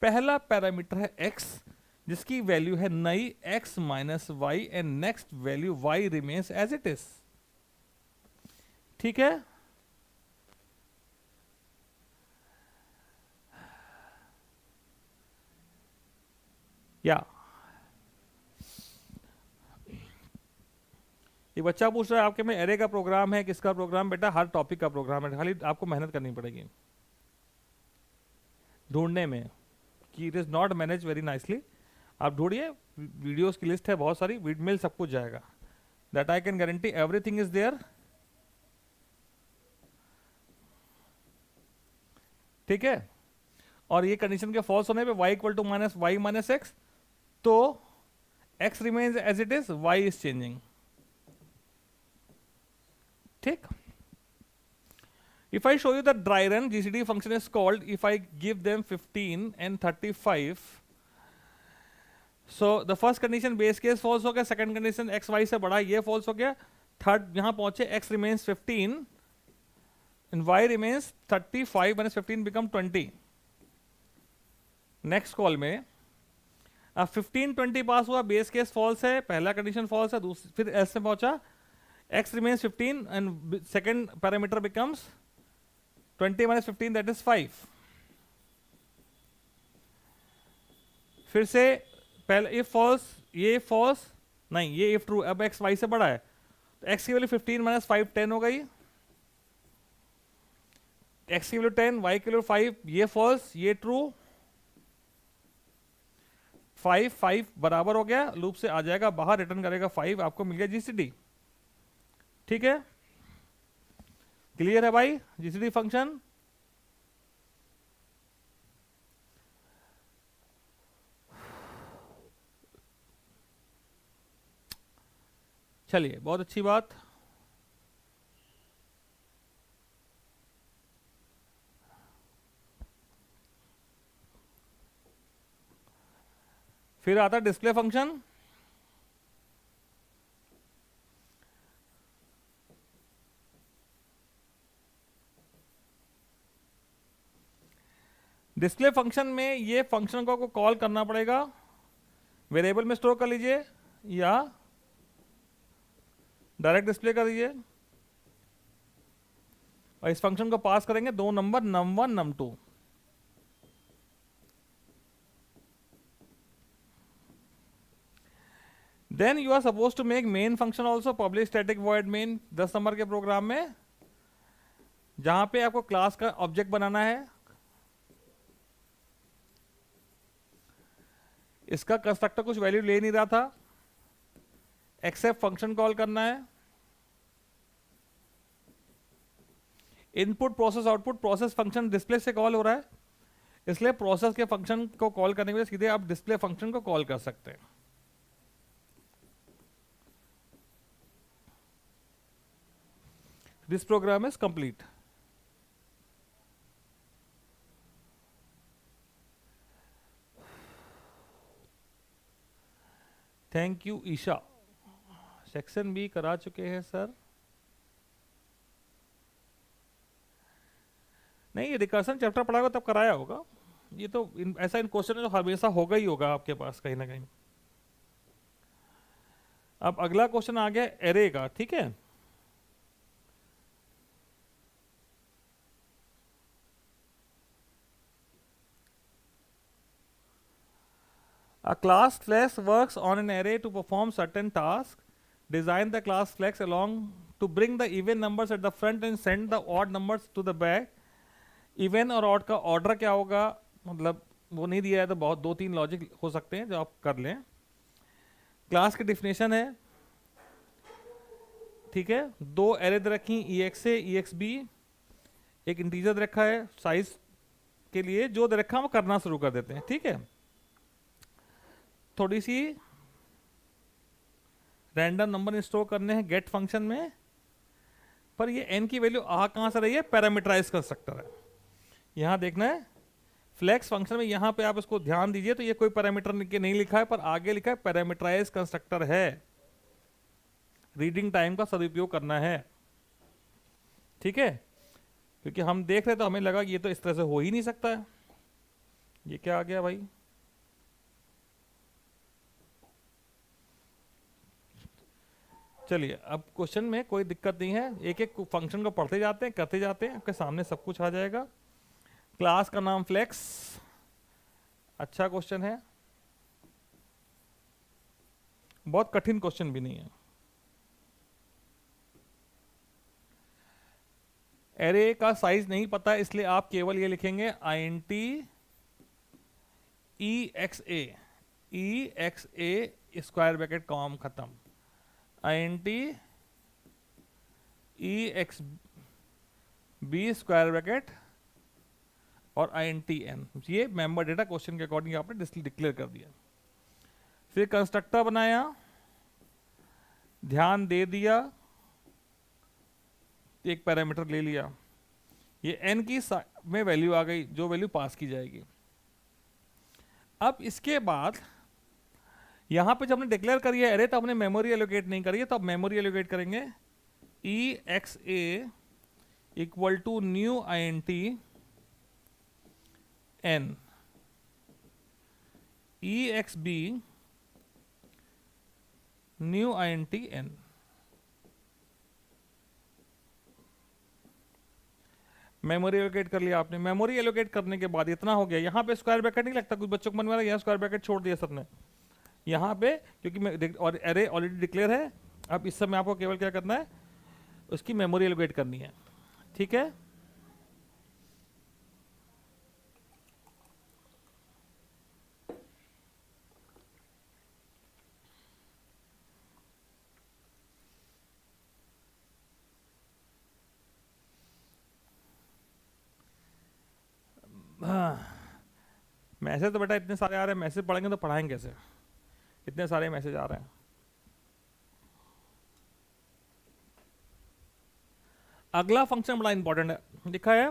पहला पैरामीटर है x जिसकी वैल्यू है नई x minus Y, and next value y remains as it is, ठीक है। या ये बच्चा पूछ रहा है आपके में एरे का प्रोग्राम है, किसका प्रोग्राम? बेटा हर टॉपिक का प्रोग्राम है, खाली आपको मेहनत करनी पड़ेगी ढूंढने में कि it is not manage very nicely. आप ढूंढिए, वीडियोस की लिस्ट है बहुत सारी, मिल सब कुछ जाएगा। That I can guarantee, everything is there. ठीक है, और ये कंडीशन के फॉल्स होने पे y equal to minus Y minus X, तो x remains as it is, y is changing. ठीक, if I show you the dry run GCD function is called, if I give them 15 and 35, so the first condition base case false हो गया, second condition x y से बड़ा, ये false हो गया, third यहां पहुंचे x remains 15 and y remains 35 minus 15 become 20। Next call में अब 15-20 पास हुआ, बेस केस फॉल्स है, पहला कंडीशन फॉल्स है, फिर एस में पहुंचा, x remains 15 and second parameter becomes 20 minus 15 that is 5। फिर से पहले if false, ये false नहीं, ये if true, अब x y से बड़ा है तो x की वैल्यू 15 minus 5 10 हो गई, x की वैल्यू 10, y की वैल्यू 5, ये false ये true, 5 बराबर हो गया, लूप से आ जाएगा बाहर, रिटर्न करेगा 5, आपको मिल गया जीसीडी। ठीक है, क्लियर है भाई जीसीडी फंक्शन? चलिए, बहुत अच्छी बात। फिर आता डिस्प्ले फंक्शन। डिस्प्ले फंक्शन में ये फंक्शन को कॉल करना पड़ेगा, वेरिएबल में स्टोर कर लीजिए या डायरेक्ट डिस्प्ले कर दीजिए, और इस फंक्शन को पास करेंगे दो number num1 num2। Then you are suppose to make main function also public static void main 10 number के प्रोग्राम में, जहां पे आपको क्लास का ऑब्जेक्ट बनाना है, इसका कंस्ट्रक्टर कुछ वैल्यू ले नहीं रहा था, एक्सेप्ट फंक्शन कॉल करना है, input process output, process function display से कॉल हो रहा है, इसलिए प्रोसेस के फंक्शन को कॉल करने के लिए सीधे आप डिस्प्ले फंक्शन को कॉल कर सकते हैं। This program is complete. Thank you Isha. Section B करा चुके हैं सर? नहीं, ये रिकर्सन चैप्टर पढ़ा होगा तब कराया होगा, ये तो ऐसा इन क्वेश्चन जो हमेशा होगा ही होगा आपके पास कहीं ना कहीं। अब अगला क्वेश्चन आ गया एरे का। ठीक है, a class flex works on an array to perform certain tasks. Design the class flex along to bring the even numbers at the front and send the odd numbers to the back. Even और odd का order क्या होगा, मतलब वो नहीं दिया है, तो बहुत 2-3 लॉजिक हो सकते हैं जो आप कर लें। क्लास की डिफिनेशन है, ठीक है, दो एरे रखी EX से EXB, एक इंटीजर रखा है साइज के लिए, जो दे रखा है वो करना शुरू कर देते हैं। ठीक है, थोड़ी सी रैंडम नंबर स्टोर करने हैं गेट फंक्शन में, पर ये n की वैल्यू आ कहां से रही है, पैरामीटराइज कंस्ट्रक्टर है। यहां देखना है फ्लेक्स फंक्शन में, यहां पे आप इसको ध्यान दीजिए, तो ये कोई पैरामीटर नहीं लिखा है, पर आगे लिखा है पैरामीटराइज कंस्ट्रक्टर है, रीडिंग टाइम का सदुपयोग करना है। ठीक है, क्योंकि हम देख रहे तो हमें लगा कि ये तो इस तरह से हो ही नहीं सकता है। ये क्या आ गया भाई, चलिए अब क्वेश्चन में कोई दिक्कत नहीं है, एक एक फंक्शन को पढ़ते जाते हैं, करते जाते हैं, आपके सामने सब कुछ आ जाएगा। क्लास का नाम फ्लेक्स, अच्छा क्वेश्चन है। बहुत कठिन क्वेश्चन भी नहीं है। एरे का साइज नहीं पता इसलिए आप केवल ये लिखेंगे INT EXA square bracket com खत्म। INT EXB स्क्वायर ब्रैकेट और INTN, ये मेंबर डेटा क्वेश्चन के अकॉर्डिंग आपने डिक्लेयर कर दिया। फिर कंस्ट्रक्टर बनाया, ध्यान दे दिया, एक पैरामीटर ले लिया, ये n की में वैल्यू आ गई जो वैल्यू पास की जाएगी। अब इसके बाद यहां पे जब हमने डिक्लेयर करी है एरे तो हमने मेमोरी एलोकेट नहीं करी है, तो अब मेमोरी एलोकेट करेंगे। EXA equal to new INT N, EXB new INT N। Memory allocate कर लिया आपने। मेमोरी एलोकेट करने के बाद इतना हो गया, यहाँ पे स्क्वायर ब्रैकेट नहीं लगता, कुछ बच्चों को मन में यहाँ स्क्वायर ब्रैकेट छोड़ दिया सबने यहाँ पे, क्योंकि और एरे ऑलरेडी डिक्लेयर है। अब इस समय आपको केवल क्या करना है, उसकी मेमोरी एलोकेट करनी है, ठीक है। मैसेज तो बेटा इतने सारे आ रहे हैं, मैसेज पढ़ेंगे तो पढ़ाएंगे कैसे, इतने सारे मैसेज आ रहे हैं। अगला फंक्शन बड़ा इंपॉर्टेंट है, लिखा है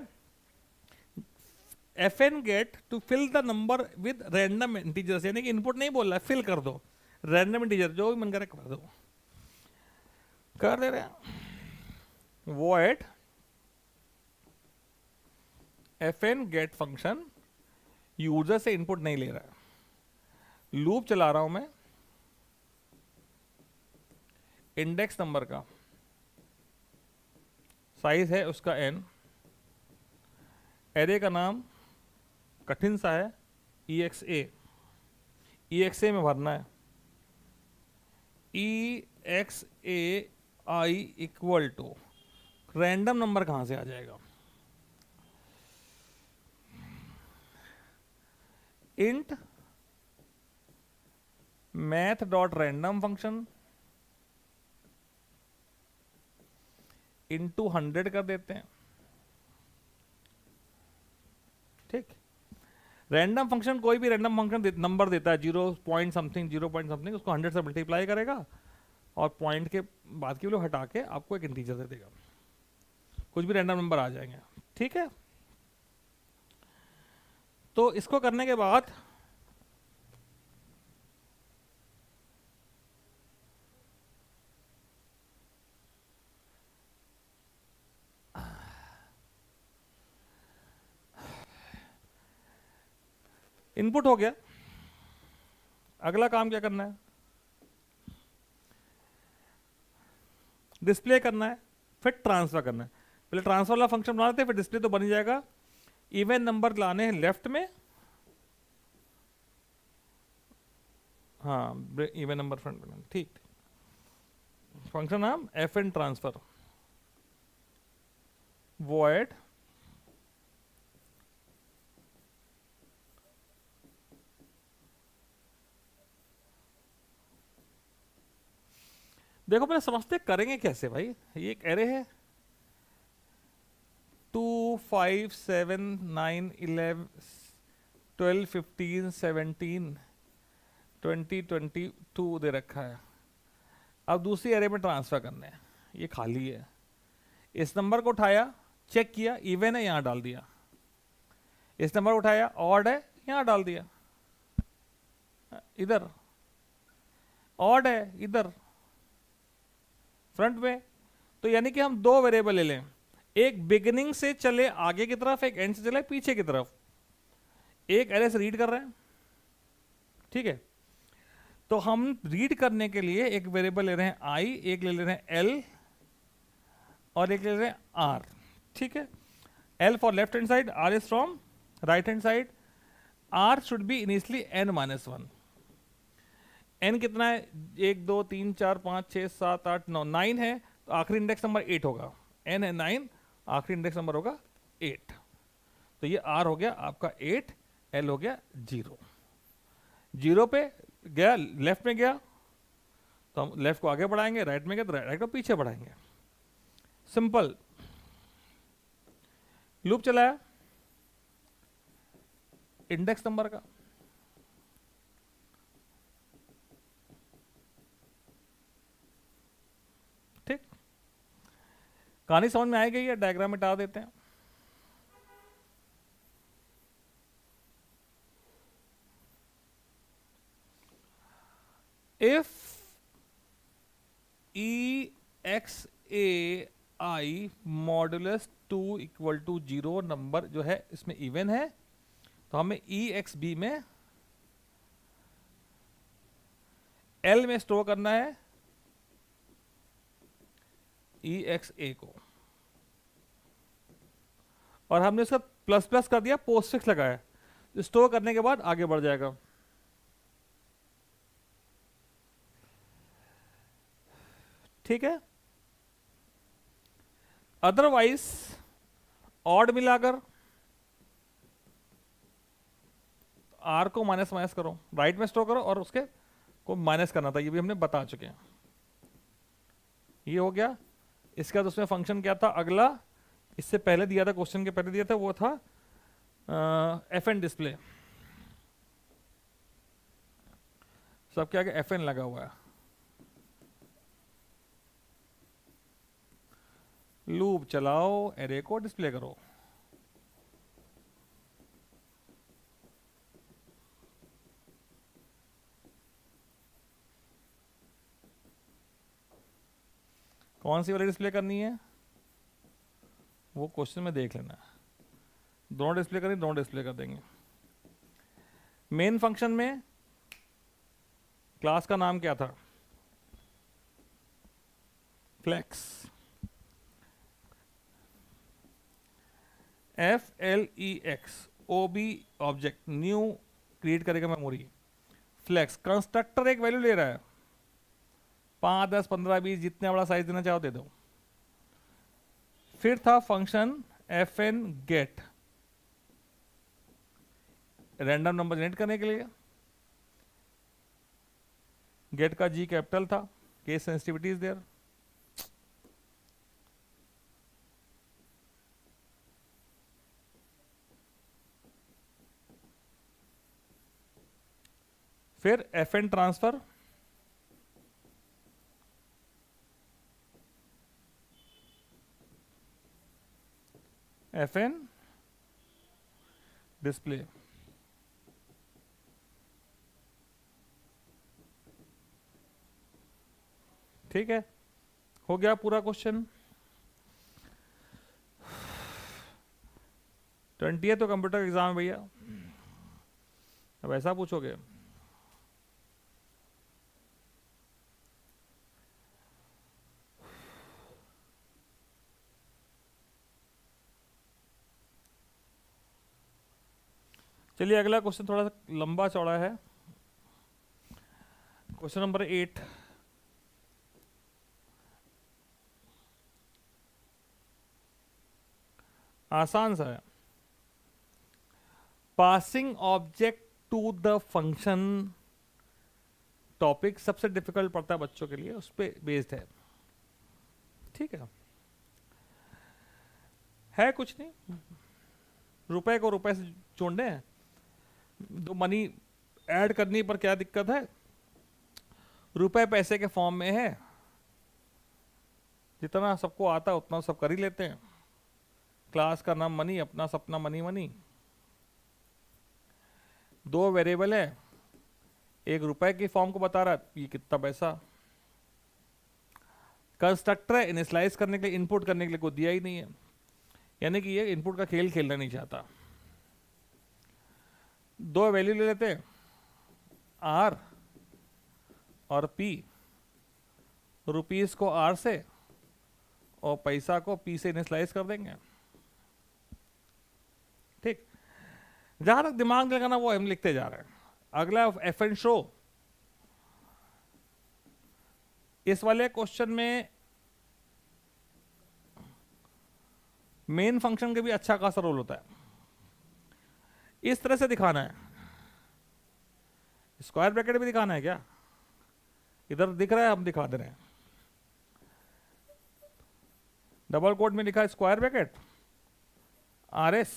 FN get to fill the number with random integers, यानी कि इनपुट नहीं बोल रहा है, फिल कर दो रैंडम इंटीजर, जो भी मन करे कर दो, कर दे रहे हैं। Void FN get function user से इनपुट नहीं ले रहा है, लूप चला रहा हूं मैं, इंडेक्स नंबर का साइज है उसका n, एरे का नाम कठिन सा है EXA में भरना है। EXAI equal to random number कहां से आ जाएगा, int Math dot random function into 100 कर देते हैं, ठीक। रैंडम फंक्शन कोई भी रैंडम फंक्शन नंबर देता है 0 पॉइंट समथिंग, उसको 100 से मल्टीप्लाई करेगा और पॉइंट के बाद की वैल्यू हटा के आपको एक इंटीजर दे देगा, कुछ भी रैंडम नंबर आ जाएंगे, ठीक है। तो इसको करने के बाद इनपुट हो गया। अगला काम क्या करना है, डिस्प्ले करना है, फिर ट्रांसफर करना है। पहले ट्रांसफर वाला फंक्शन बना लेते हैं, फिर डिस्प्ले तो बन ही जाएगा। इवन नंबर लाने हैं लेफ्ट में, हाँ इवन नंबर फ्रंट में, ठीक। फंक्शन नाम FN ट्रांसफर, वॉइड देखो पहले समझते करेंगे कैसे भाई। ये एक एरे है 2 5 7 9 11 12 15 17 20 22 दे रखा है। अब दूसरी एरे में ट्रांसफर करने हैं, ये खाली है, इस नंबर को उठाया, चेक किया इवन है, यहां डाल दिया, इस नंबर उठाया ऑड है, यहां डाल दिया, इधर ऑड है, इधर फ्रंट में। तो यानी कि हम दो वेरिएबल ले लें, एक बिगिनिंग से चले आगे की तरफ, एक एंड से चले पीछे की तरफ। एक एरे से रीड कर रहे हैं, ठीक है। तो हम रीड करने के लिए एक वेरिएबल ले रहे हैं i, एक ले रहे हैं l और एक ले रहे हैं r, ठीक है। l for left hand side, r is from right hand side, r should be initially n-1। n कितना है, 1 2 3 4 5 6 7 8 9, 9 है, तो आखिरी इंडेक्स नंबर 8 होगा। n है 9, आखिरी इंडेक्स नंबर होगा 8। तो ये r हो गया आपका 8, l हो गया 0। 0 पे गया, लेफ्ट में गया तो हम लेफ्ट को आगे बढ़ाएंगे, राइट में गया तो राइट को पीछे बढ़ाएंगे। सिंपल। लूप चलाया इंडेक्स नंबर का, ठीक। कहानी समझ में आ गई है, डायग्राम मिटा देते हैं। If E X A I modulus 2 equal to 0 number जो है इसमें इवन है, तो हमें ई एक्स बी में एल में स्टोर करना है ई एक्स ए को, और हमने उसका प्लस प्लस कर दिया, पोस्ट फिक्स लगाया, स्टोर करने के बाद आगे बढ़ जाएगा। ठीक है। अदरवाइज ऑड मिलाकर आर को माइनस माइनस करो, राइट में स्टोर करो और उसके को माइनस करना था, ये भी हमने बता चुके हैं। ये हो गया। इसके बाद उसमें फंक्शन क्या था अगला, इससे पहले दिया था, क्वेश्चन के पहले दिया था, वो था एफ एन डिस्प्ले। सबके आगे एफ एन लगा हुआ है। लूप चलाओ, एरे को डिस्प्ले करो। कौन सी वाली डिस्प्ले करनी है वो क्वेश्चन में देख लेना। दोनों डिस्प्ले करें, दोनों डिस्प्ले कर देंगे। मेन फंक्शन में क्लास का नाम क्या था, flex. F L E X, O B object, new create करेगा मेमोरी, फ्लेक्स। कंस्ट्रक्टर एक वैल्यू ले रहा है, 5 10 15 20, जितने बड़ा साइज देना चाहो दे दो। फिर था function F N get, random number generate करने के लिए। गेट का जी कैपिटल था, केस सेंसिटिविटी इज देयर। फिर F N transfer, F N display. ठीक है, हो गया पूरा क्वेश्चन। 20 तो कंप्यूटर एग्जाम है भैया, अब ऐसा पूछोगे। चलिए अगला क्वेश्चन थोड़ा सा लंबा चौड़ा है। क्वेश्चन नंबर 8, आसान सा है। Passing object to the function, topic सबसे डिफिकल्ट पड़ता है बच्चों के लिए, उस पर बेस्ड है। ठीक है कुछ नहीं, रुपए को रुपए से जोड़ने हैं, दो मनी ऐड करनी पर क्या दिक्कत है, रुपए पैसे के फॉर्म में है, जितना सबको आता है उतना सब कर ही लेते हैं। क्लास का नाम मनी, अपना सपना मनी मनी। दो वेरिएबल है, एक रुपए की फॉर्म को बता रहा है ये कितना पैसा। कंस्ट्रक्टर है, इनिशियलाइज करने के लिए, इनपुट करने के लिए कोई दिया ही नहीं है, यानी कि ये इनपुट का खेल खेलना नहीं चाहता। दो वैल्यू ले लेते हैं, आर और पी। रुपीस को आर से और पैसा को पी से इनिशियलाइज कर देंगे। ठीक, जहां तक दिमाग लगाना वो हम लिखते जा रहे हैं। अगला एफ एन शो, इस वाले क्वेश्चन में मेन फंक्शन के भी अच्छा खासा रोल होता है। इस तरह से दिखाना है, स्क्वायर ब्रैकेट भी दिखाना है क्या? इधर दिख रहा है, हम दिखा दे रहे हैं। डबल कोट में लिखा है square bracket R S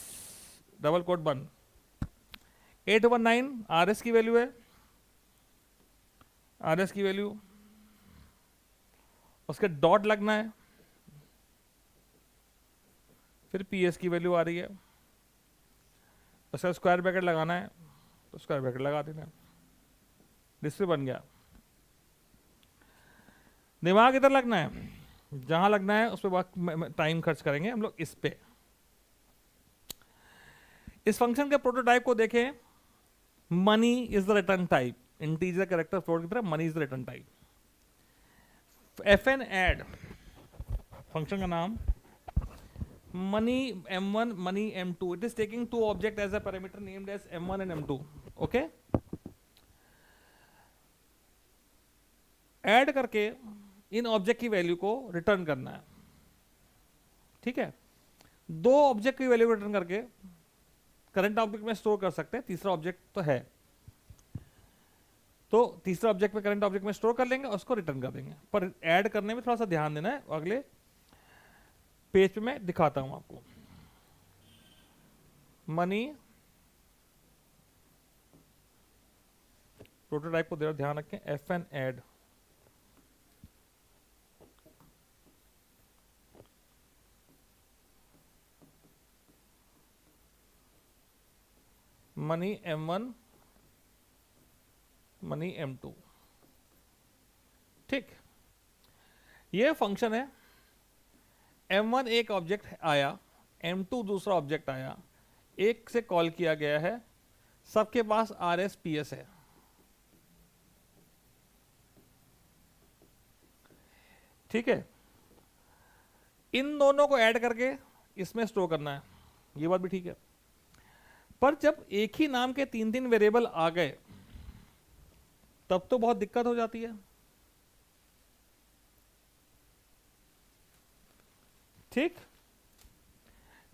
double quote बंद 819 आर एस की वैल्यू है, आर एस की वैल्यू, उसके डॉट लगना है, फिर पी एस की वैल्यू आ रही है, उसका स्क्वायर ब्रैकेट लगाना है तो स्क्वायर ब्रैकेट लगा देना है, डिस्प्ले बन गया। दिमाग इधर लगना है, जहां लगना है उस पर टाइम खर्च करेंगे हम लोग इस पे। इस फंक्शन के प्रोटोटाइप को देखें, money is the return type, integer character float की तरह money is the return type. fn add function का नाम money m1 money m2, it is taking two object as a parameter named as m1 and m2. okay, add करके इन object की value को return करना है। ठीक है, दो ऑब्जेक्ट की वैल्यू रिटर्न करके करंट ऑब्जेक्ट में स्टोर कर सकते हैं, तीसरा ऑब्जेक्ट तो है, तो तीसरा ऑब्जेक्ट में करंट ऑब्जेक्ट में स्टोर कर लेंगे और उसको रिटर्न कर देंगे। पर ऐड करने में थोड़ा सा ध्यान देना है, अगले पेज पे मैं दिखाता हूं आपको। मनी प्रोटोटाइप को ध्यान रखें, fn add money m1 money m2। ठीक, ये फंक्शन है, m1 एक ऑब्जेक्ट आया, m2 दूसरा ऑब्जेक्ट आया, एक से कॉल किया गया है, सबके पास आर एस पी एस है। ठीक है, इन दोनों को ऐड करके इसमें स्टोर करना है, ये बात भी ठीक है। पर जब एक ही नाम के तीन तीन वेरिएबल आ गए तब तो बहुत दिक्कत हो जाती है। ठीक,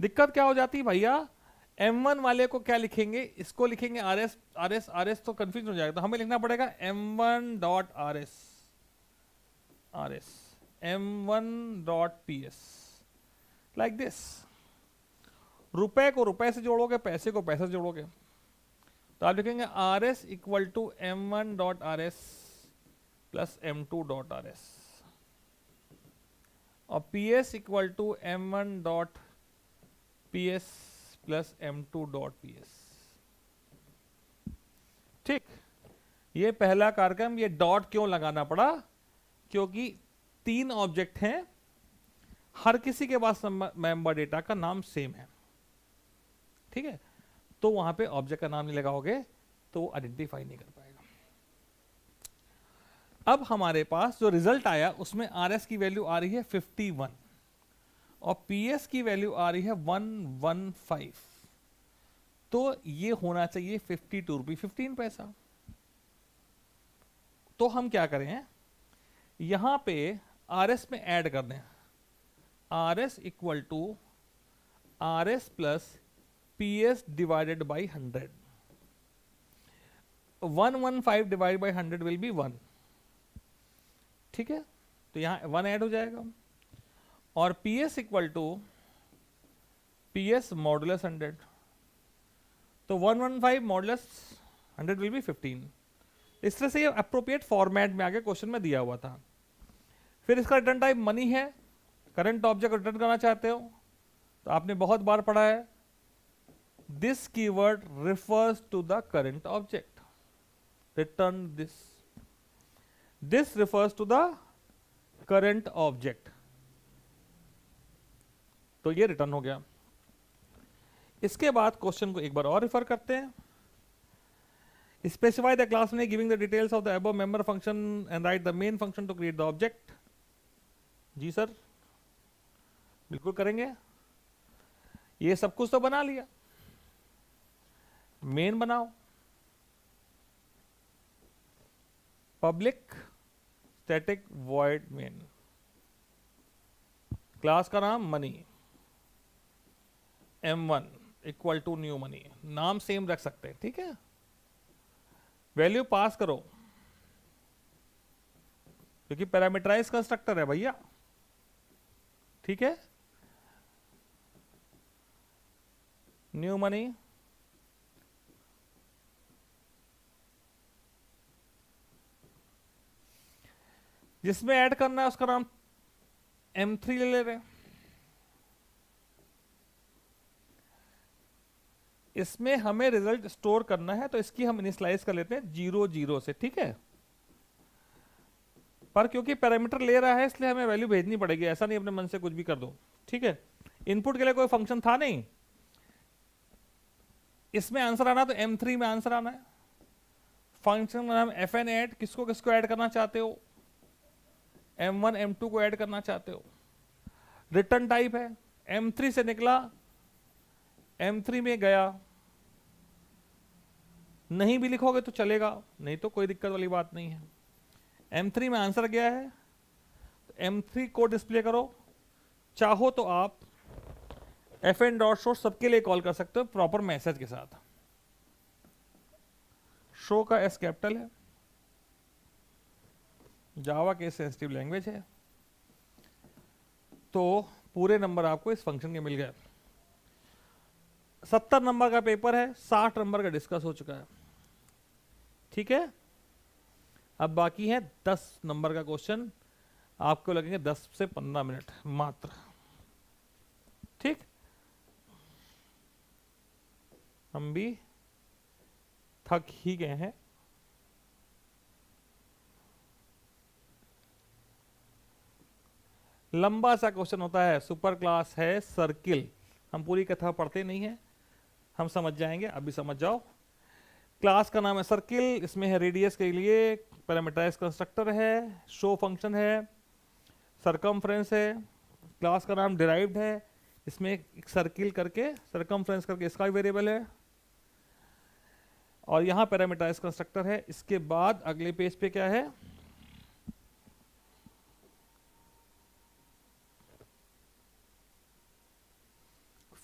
दिक्कत क्या हो जाती है भैया, m1 वाले को क्या लिखेंगे, इसको लिखेंगे R S R S R S, तो कंफ्यूज हो जाएगा, तो हमें लिखना पड़ेगा m1 dot R S R S m1 dot P S, like this. रुपए को रुपए से जोड़ोगे, पैसे को पैसे से जोड़ोगे, तो आप लिखेंगे R S equal to m1 dot R S plus m2 dot R S, और P S equal to m1 dot P S plus m2 dot P S. ठीक, ये पहला कार्यक्रम। ये डॉट क्यों लगाना पड़ा, क्योंकि तीन ऑब्जेक्ट हैं, हर किसी के पास मेंबर डेटा का नाम सेम है। ठीक है, तो वहां पे ऑब्जेक्ट का नाम नहीं लगाओगे तो वो आइडेंटिफाई नहीं कर पाएगा। अब हमारे पास जो रिजल्ट आया उसमें आर एस की वैल्यू आ रही है 51 और पी एस की वैल्यू आ रही है 115, तो ये होना चाहिए 52 रुपये 15 पैसा। तो हम क्या करें, यहां पे आर एस में ऐड कर दें, R S equal to R S plus P S divided by 100, 115 divide by 100 will be 1। ठीक है, तो यहां 1 ऐड हो जाएगा, और P S equal to P S modulus 100, तो 115 मॉडुलस 100 विल बी 15। इस तरह से ये अप्रोप्रिएट फॉर्मेट में आगे क्वेश्चन में दिया हुआ था। फिर इसका रिटर्न टाइप मनी है, करंट ऑब्जेक्ट रिटर्न करना चाहते हो तो आपने बहुत बार पढ़ा है, this keyword refers to the current object, return this, this refers to the current object, तो ये रिटर्न हो गया। इसके बाद क्वेश्चन को एक बार और रिफर करते हैं, specify the class name giving the details of the above member function and write the main function to create the object. जी सर, बिल्कुल करेंगे, ये सब कुछ तो बना लिया, मेन बनाओ, public static void main, class का नाम money, m1 equal to new money, नाम सेम रख सकते हैं, ठीक है। वैल्यू पास करो क्योंकि पैरामीटराइज कंस्ट्रक्टर है भैया, ठीक है। न्यू मनी जिसमें ऐड करना है उसका नाम m3 ले रहे हैं। इसमें हमें रिजल्ट स्टोर करना है तो इसकी हम इनिशियलाइज कर लेते हैं 0 0 से, ठीक है। पर क्योंकि पैरामीटर ले रहा है इसलिए हमें वैल्यू भेजनी पड़ेगी, ऐसा नहीं अपने मन से कुछ भी कर दो, ठीक है। इनपुट के लिए कोई फंक्शन था नहीं, इसमें आंसर आना तो m3 में आंसर आना है। फंक्शन का नाम fn ऐड, किसको किसको ऐड करना चाहते हो, m1 m2 को ऐड करना चाहते हो। रिटर्न टाइप है, m3 से निकला m3 में गया, नहीं भी लिखोगे तो चलेगा, नहीं तो कोई दिक्कत वाली बात नहीं है। m3 में आंसर गया है तो m3 को डिस्प्ले करो। चाहो तो आप fn डॉट शो सबके लिए कॉल कर सकते हो प्रॉपर मैसेज के साथ। शो का एस कैपिटल है, जावा के सेंसिटिव लैंग्वेज है, तो पूरे नंबर आपको इस फंक्शन के मिल गए। 70 नंबर का पेपर है, 60 नंबर का डिस्कस हो चुका है, ठीक है। अब बाकी है 10 नंबर का क्वेश्चन, आपको लगेंगे 10 से 15 मिनट मात्र, ठीक। हम भी थक ही गए हैं। लंबा सा क्वेश्चन होता है, सुपर क्लास है सर्किल, हम पूरी कथा पढ़ते नहीं है, हम समझ जाएंगे, अभी समझ जाओ। क्लास का नाम है सर्किल, इसमें है रेडियस के लिए पैरामीटराइज कंस्ट्रक्टर है, शो फंक्शन है, सरकमफ्रेंस है, क्लास का नाम डिराइव्ड है, इसमें एक सर्किल करके सरकमफ्रेंस करके इसका भी वेरिएबल है, और यहां पैरामीटराइज कंस्ट्रक्टर है। इसके बाद अगले पेज पे क्या है,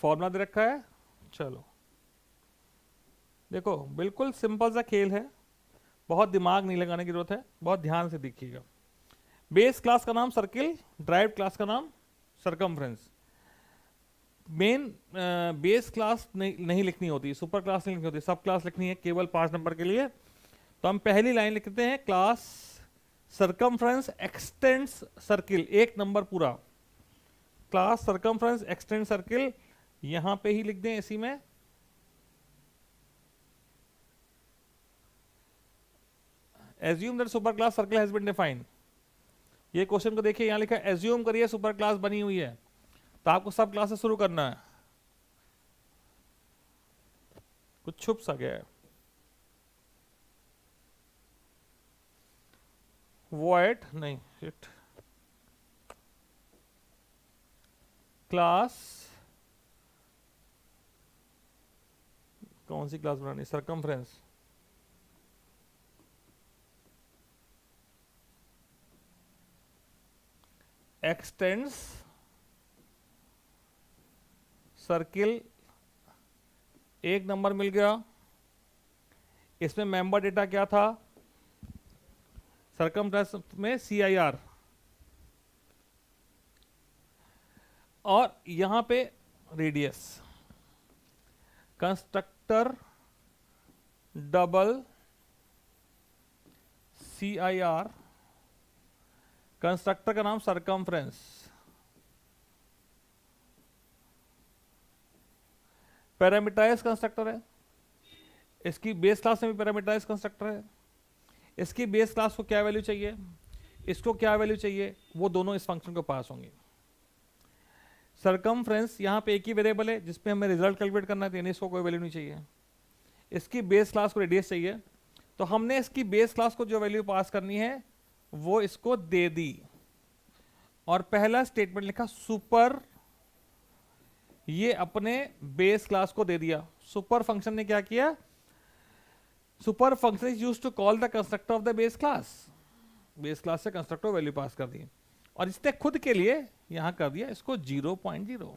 फॉर्मूला दे रखा है। चलो देखो, बिल्कुल सिंपल सा खेल है, बहुत दिमाग नहीं लगाने की जरूरत है, बहुत ध्यान से देखिएगा। बेस क्लास का नाम सर्किल, ड्राइव क्लास का नाम सरकमफ्रेंस। मेन बेस क्लास नहीं लिखनी होती, सुपर क्लास नहीं लिखनी होती, सब क्लास लिखनी है केवल 5 नंबर के लिए। तो हम पहली लाइन लिखते हैं, class circumference extends circle, 1 number पूरा, क्लास सरकमफ्रेंस एक्सटेंड सर्किल, यहां पे ही लिख दें इसी में। Assume that super class circle has been defined. ये क्वेश्चन को देखिए, यहां लिखा है एज्यूम करिए सुपर क्लास बनी हुई है, तो आपको सब क्लास से शुरू करना है। कुछ छुप सा गया है, वॉइड नहीं, शिट, क्लास, कौन सी क्लास बनानी, सरकमफ्रेंस एक्सटेंड्स सर्किल, 1 नंबर मिल गया। इसमें मेंबर डेटा क्या था, सरकमफ्रेंस में CIR, और यहां पे radius, constructor double CIR, constructor का नाम सरकमफ्रेंस, पैरामीटराइज कंस्ट्रक्टर है, इसकी बेस क्लास में भी पैरामीटराइज कंस्ट्रक्टर है। इसकी बेस क्लास को क्या वैल्यू चाहिए, इसको क्या वैल्यू चाहिए, वो दोनों इस फंक्शन को पास होंगे। सरकमफ्रेंस यहाँ पे एक ही वेरिएबल है जिसपे हमें रिजल्ट कैलकुलेट करना है, यानी इसको कोई वैल्यू नहीं चाहिए। इसकी बेस क्लास को रेडियस चाहिए, तो हमने इसकी बेस क्लास को जो वैल्यू पास करनी है वो इसको दे दी, और पहला स्टेटमेंट लिखा सुपर, ये अपने बेस क्लास को दे दिया। सुपर फंक्शन ने क्या किया, super function is used to call the constructor of the base class, base class से कंस्ट्रक्टर वैल्यू पास कर दी, और इसने खुद के लिए यहां कर दिया इसको 0.0।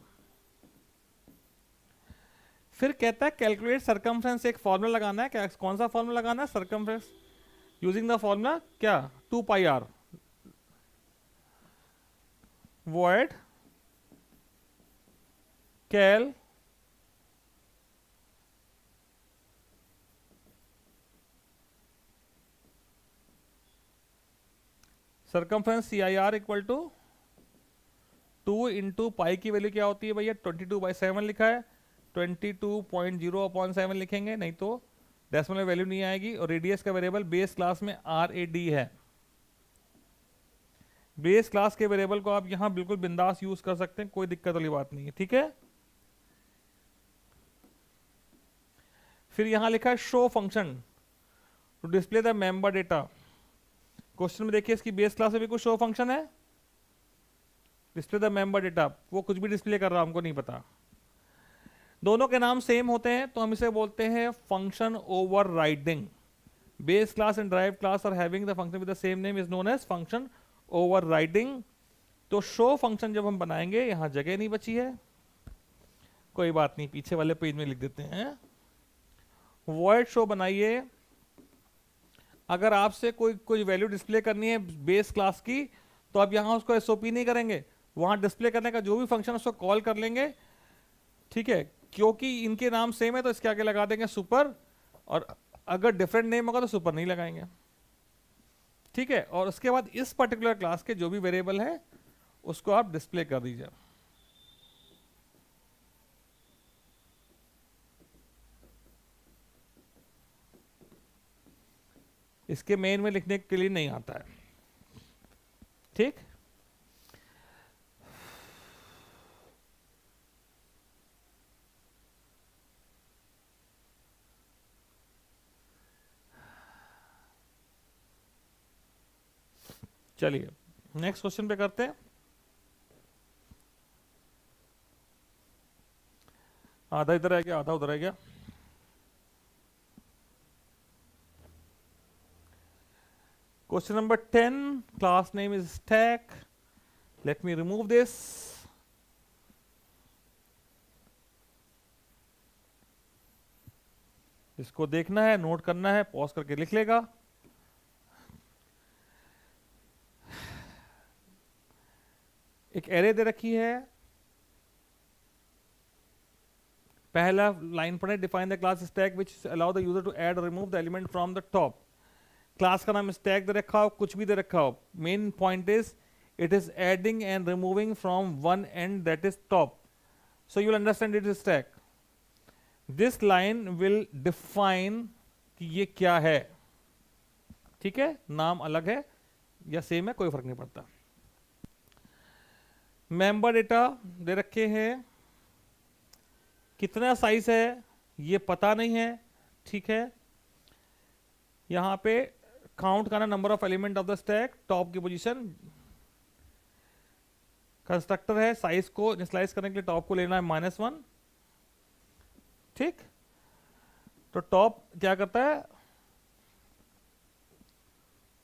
फिर कहता है कैलकुलेट सर्कमफ्रेंस, एक फॉर्मूला लगाना है, क्या कौन सा फॉर्मूला लगाना है, सर्कमफ्रेंस यूजिंग द फॉर्मूला क्या 2 pi r void cal circumference C I R equal to 2 into pi की वैल्यू क्या होती है भैया 22/7 लिखा है, 22.0/7 लिखेंगे, नहीं तो डेसिमल वैल्यू नहीं आएगी। और रेडियस का वेरिएबल बेस क्लास में आर ए डी है। बेस क्लास के वेरिएबल को आप यहां बिल्कुल बिंदास यूज कर सकते हैं, कोई दिक्कत वाली बात नहीं है, ठीक है। फिर यहां लिखा है show function to display the member data. Question में देखिए इसकी बेस क्लास में भी कुछ शो फंक्शन है, डिस्प्ले द मेंबर डेटा, वो कुछ भी डिस्प्ले कर रहा है हमको नहीं पता। दोनों के नाम सेम होते हैं तो हम इसे बोलते हैं function overriding. Base class and drive class are having the function with the same name is known as function overriding. तो शो फंक्शन जब हम बनाएंगे, यहां जगह नहीं बची है, कोई बात नहीं, पीछे वाले पेज में लिख देते हैं। वॉइड शो बनाइए, अगर आपसे कोई वैल्यू डिस्प्ले करनी है बेस क्लास की, तो आप यहां उसको एसओपी नहीं करेंगे, वहां डिस्प्ले करने का जो भी फंक्शन उसको कॉल कर लेंगे, ठीक है। क्योंकि इनके नाम सेम है तो इसके आगे लगा देंगे सुपर, और अगर डिफरेंट नेम होगा तो सुपर नहीं लगाएंगे, ठीक है। और उसके बाद इस पर्टिकुलर क्लास के जो भी वेरिएबल है उसको आप डिस्प्ले कर दीजिए। इसके मेन में लिखने के लिए नहीं आता है, ठीक। चलिए नेक्स्ट क्वेश्चन पे करते हैं। आधा इधर है क्या, आधा उधर है क्या। Question number 10, class name is stack. Let me remove this. इसको देखना है, नोट करना है, पॉज करके लिख लेगा। एक एरे दे रखी है, पहला लाइन पढ़े, define the class stack which allow the user to add और remove the element from the top. Class का नाम स्टैक दे रखा हो, कुछ भी दे रखा हो, main point is it is adding and removing from one and that is top, so you will understand it is stack. This line will define कि ये क्या है, ठीक है। नाम अलग है या सेम है कोई फर्क नहीं पड़ता। मेंबर डेटा दे रखे हैं, कितना साइज है ये पता नहीं है, ठीक है। यहां पे काउंट करना number of element of the stack, top की पोजीशन, कंस्ट्रक्टर है, साइज को इनिशियलाइज करने के लिए टॉप को लेना है -1, ठीक। तो टॉप क्या करता है,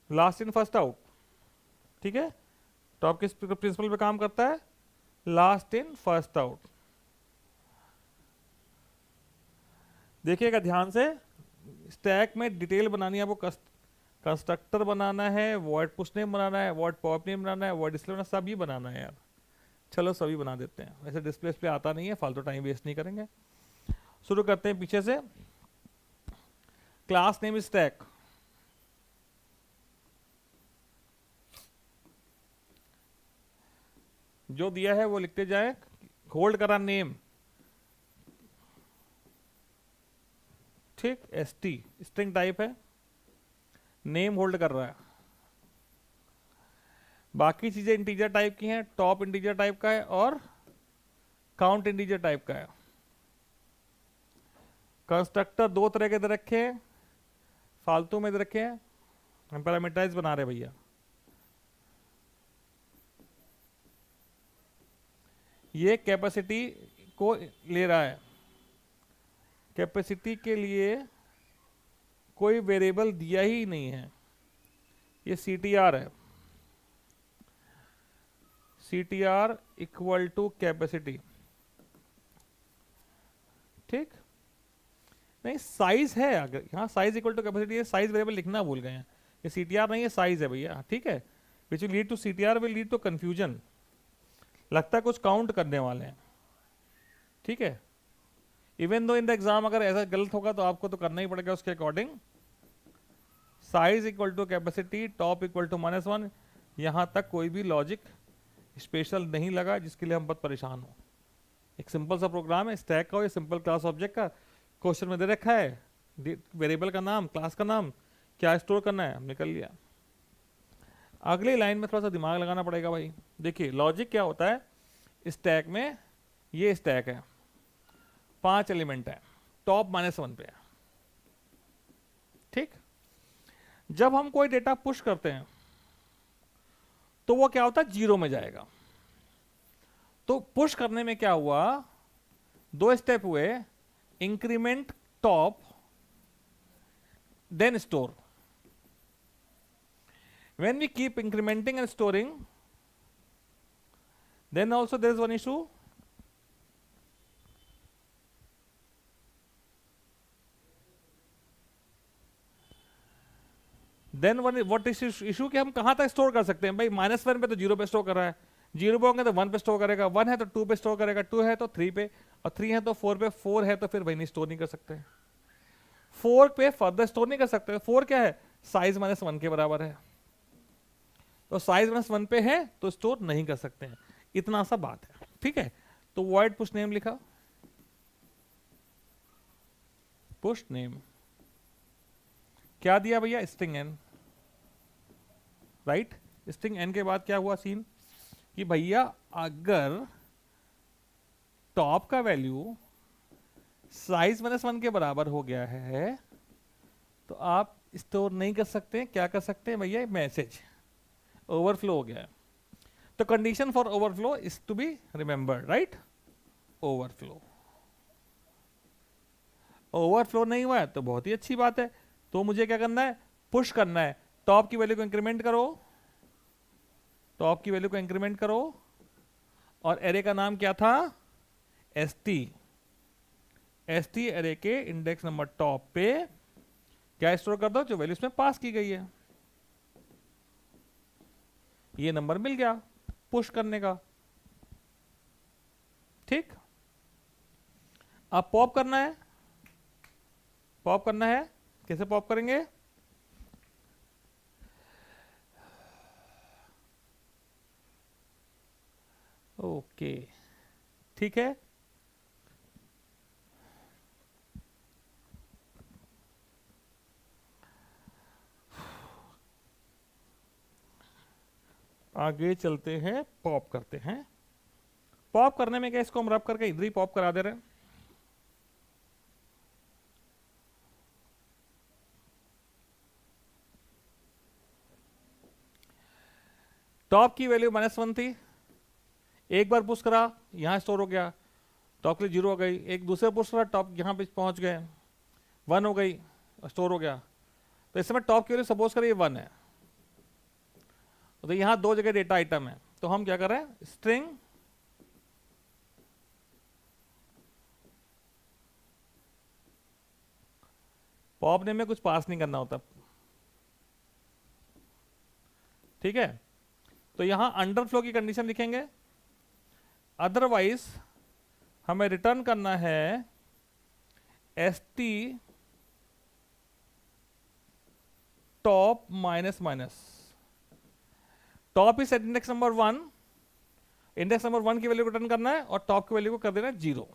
लास्ट इन फर्स्ट आउट, ठीक है। टॉप किस प्रिंसिपल पे काम करता है, लास्ट इन फर्स्ट आउट। देखिएगा ध्यान से, स्टैक में डिटेल बनानी है आपको, कंस्ट्रक्टर बनाना है, वॉइड पुश नेम बनाना है, वॉइड पॉप नेम बनाना है, वॉइड डिस्प्ले बनाना, सभी बनाना है यार। चलो सभी बना देते हैं, वैसे डिस्प्ले आता नहीं है, फालतू टाइम वेस्ट नहीं करेंगे। शुरू करते हैं पीछे से। क्लास नेम इज स्टैक, जो दिया है वो लिखते जाए। होल्ड करा नेम, ठीक, st स्ट्रिंग टाइप है, नेम होल्ड कर रहा है। बाकी चीजें इंटीजर टाइप की हैं, टॉप इंटीजर टाइप का है और काउंट इंटीजर टाइप का है। कंस्ट्रक्टर दो तरह के दे रखे हैं, फालतू में दे रखे हैं, हम पैरामीटराइज बना रहे भैया। ये कैपेसिटी को ले रहा है, कैपेसिटी के लिए कोई वेरिएबल दिया ही नहीं है, ये CTR है, CTR इक्वल टू कैपेसिटी, ठीक। नहीं साइज है, अगर यहाँ साइज इक्वल टू कैपेसिटी है, साइज वेरिएबल लिखना भूल गए हैं, ये CTR नहीं है साइज है भैया, ठीक है। Which will lead to CTR will lead to confusion, लगता है कुछ काउंट करने वाले हैं, ठीक है। Even though in the exam अगर ऐसा गलत होगा तो आपको तो करना ही पड़ेगा उसके according. Size equal to capacity, top equal to -1, यहां तक कोई भी लॉजिक स्पेशल नहीं लगा जिसके लिए हम बहुत परेशान हो। एक सिंपल सा प्रोग्राम है स्टैक का, ये सिंपल क्लास ऑब्जेक्ट का, क्वेश्चन में दे रखा है वेरिएबल का नाम, क्लास का नाम, क्या स्टोर करना है, हमने कर लिया। अगली लाइन में थोड़ा सा दिमाग लगाना पड़ेगा भाई। देखिए लॉजिक क्या होता है, स्टैक में ये स्टैक है, 5 एलिमेंट है, टॉप -1 पे है, ठीक। जब हम कोई डेटा पुश करते हैं तो वो क्या होता है, 0 में जाएगा। तो पुश करने में क्या हुआ, 2 स्टेप हुए, increment top then store. When we keep incrementing and storing, then also there is one issue. Then what is issue कि हम कहां तक स्टोर कर सकते हैं भाई, -1 पे तो 0 पे स्टोर कर रहा है, 0 पे होंगे तो 1 पे स्टोर करेगा, 1 है तो 2 पे स्टोर करेगा, 2 है तो 3 पे, और 3 है तो 4 पे, 4 है तो फिर भाई नहीं स्टोर नहीं कर सकते, 4 पे फर्दर स्टोर नहीं कर सकते। 4 क्या है, साइज -1 के बराबर है, तो साइज -1 पे है तो स्टोर नहीं कर सकते हैं, इतना सा बात है, ठीक है। तो वॉइड पुश नेम लिखा, पुश नेम क्या दिया भैया, string n, right. String n के बाद क्या हुआ सीन कि भैया अगर टॉप का वैल्यू साइज -1 के बराबर हो गया है तो आप स्टोर नहीं कर सकते, क्या कर सकते हैं भैया, मैसेज ओवरफ्लो हो गया है। तो condition for overflow is to be remembered, right. Overflow, overflow नहीं हुआ है तो बहुत ही अच्छी बात है, तो मुझे क्या करना है, पुश करना है, टॉप की वैल्यू को इंक्रीमेंट करो, टॉप की वैल्यू को इंक्रीमेंट करो, और एरे का नाम क्या था, st, st एरे के इंडेक्स नंबर टॉप पे क्या स्टोर कर दो, जो वैल्यू इसमें पास की गई है। ये नंबर मिल गया पुश करने का, ठीक। अब पॉप करना है, पॉप करना है, कैसे पॉप करेंगे, ओके ठीक है। आगे चलते हैं, पॉप करते हैं। पॉप करने में क्या, इसको हम रब करके इधर ही पॉप करा दे रहे हैं, टॉप की वैल्यू -1 थी, एक बार पुश करा यहां स्टोर हो गया, टॉप के लिए 0 हो गई, एक दूसरे पुश करा टॉप यहां पे पहुंच गए, 1 हो गई, स्टोर हो गया। तो इस समय टॉप की वैल्यू सपोज करिए 1 है, तो यहां 2 जगह डेटा आइटम है, तो हम क्या कर रहे हैं, स्ट्रिंग पॉप नेम में कुछ पास नहीं करना होता, ठीक है। तो यहां अंडरफ्लो की कंडीशन लिखेंगे, अदरवाइज हमें रिटर्न करना है st top -, top is index number 1, index number 1 की वैल्यू को रिटर्न करना है और टॉप की वैल्यू को कर देना है 0।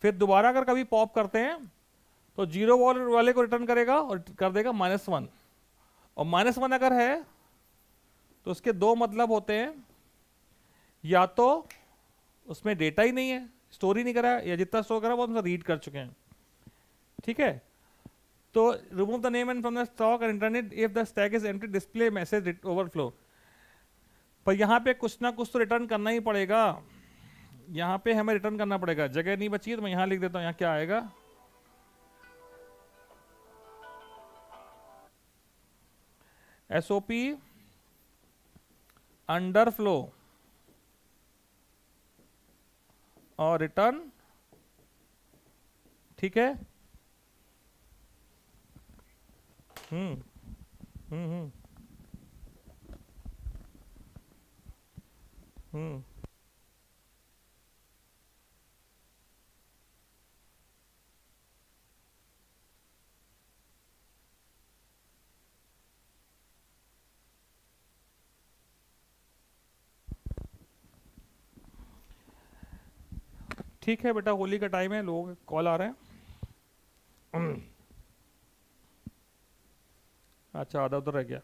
फिर दोबारा अगर कभी पॉप करते हैं तो 0 वाले को रिटर्न करेगा और कर देगा -1, और -1 अगर है तो उसके 2 मतलब होते हैं, या तो उसमें डेटा ही नहीं है, स्टोर ही नहीं करा, या जितना स्टोर करा वो हम रीड कर चुके हैं, ठीक है। तो remove the name and from the stock and return it if the stack is empty, display message overflow. पर यहां पे कुछ ना कुछ तो रिटर्न करना ही पड़ेगा, यहां पे हमें रिटर्न करना पड़ेगा, जगह नहीं बची है तो मैं यहां लिख देता हूं, यहां क्या आएगा, SOP अंडर फ्लो और रिटर्न, ठीक है। हम्म हम्म हम्म ठीक है बेटा, होली का टाइम है, लोग कॉल आ रहे हैं। अच्छा, आधा उधर रह गया।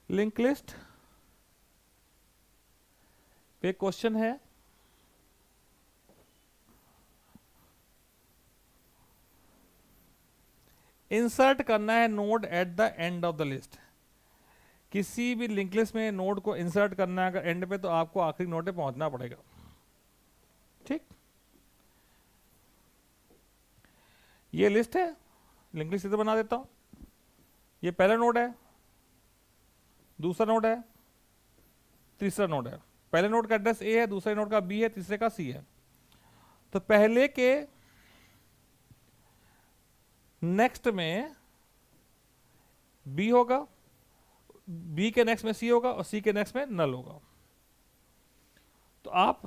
लिंक लिस्ट पे क्वेश्चन है, इंसर्ट करना है node at the end of the list. किसी भी लिंक लिस्ट में नोड को इंसर्ट करना है अगर एंड पे, तो आपको आखिरी नोड पे पहुंचना पड़ेगा, ठीक। ये लिस्ट है, लिंक लिस्ट इधर बना देता हूं। ये पहला नोड है, दूसरा नोड है, तीसरा नोड है। पहले नोड का एड्रेस ए है, दूसरे नोड का बी है, तीसरे का सी है। तो पहले के नेक्स्ट में बी होगा, बी के नेक्स्ट में सी होगा और सी के नेक्स्ट में नल होगा। तो आप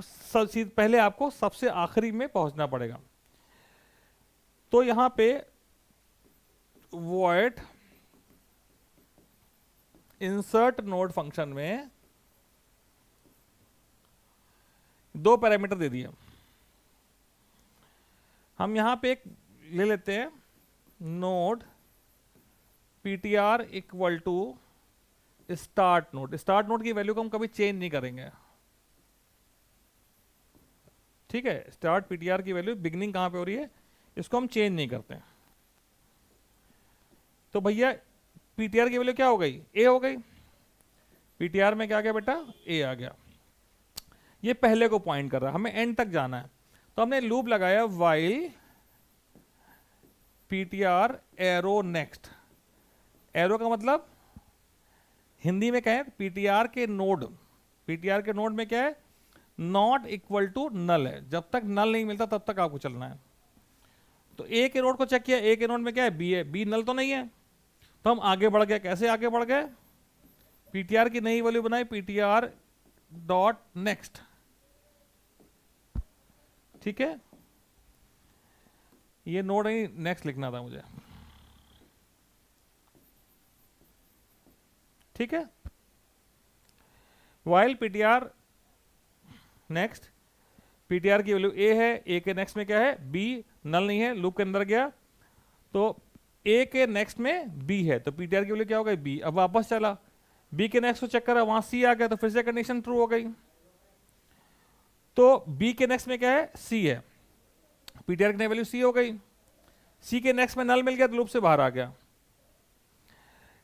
पहले आपको सबसे आखिरी में पहुंचना पड़ेगा। तो यहां पे वॉइड इंसर्ट नोड फंक्शन में दो पैरामीटर दे दिए। हम यहां पे एक ले लेते हैं, node ptr equal to start node. Start node की वैल्यू को हम कभी चेंज नहीं करेंगे, ठीक है। स्टार्ट ptr की वैल्यू बिगनिंग कहां पे हो रही है, इसको हम चेंज नहीं करते। तो भैया ptr की वैल्यू क्या हो गई, a हो गई। ptr में क्या आ गया बेटा, a आ गया। ये पहले को पॉइंट कर रहा है, हमें एंड तक जाना है। तो हमने लूप लगाया while ptr arrow next. Arrow का मतलब हिंदी में क्या है, ptr के नोड, ptr के नोड में क्या है, नॉट इक्वल टू नल है। जब तक नल नहीं मिलता तब तक आपको चलना है। तो ए के नोड को चेक किया, ए के नोड में क्या है, बी है, बी नल तो नहीं है। तो हम आगे बढ़ गए। कैसे आगे बढ़ गए, ptr की नई वैल्यू बनाई, ptr डॉट नेक्स्ट, ठीक है। ये नोड नहीं, नेक्स्ट लिखना था मुझे, ठीक है। वाइल ptr नेक्स्ट, ptr की वैल्यू a है, a के नेक्स्ट में क्या है, b, नल नहीं है, लूप के अंदर गया तो a के नेक्स्ट में b है, तो ptr की वैल्यू क्या हो गई, b। अब वापस चला, b के नेक्स्ट को चेक करा, वहां c आ गया, तो फिर से कंडीशन ट्रू हो गई। तो b के नेक्स्ट में क्या है, c है, ptr की वैल्यू c हो गई। c के नेक्स्ट में नल मिल गया तो लूप से बाहर आ गया,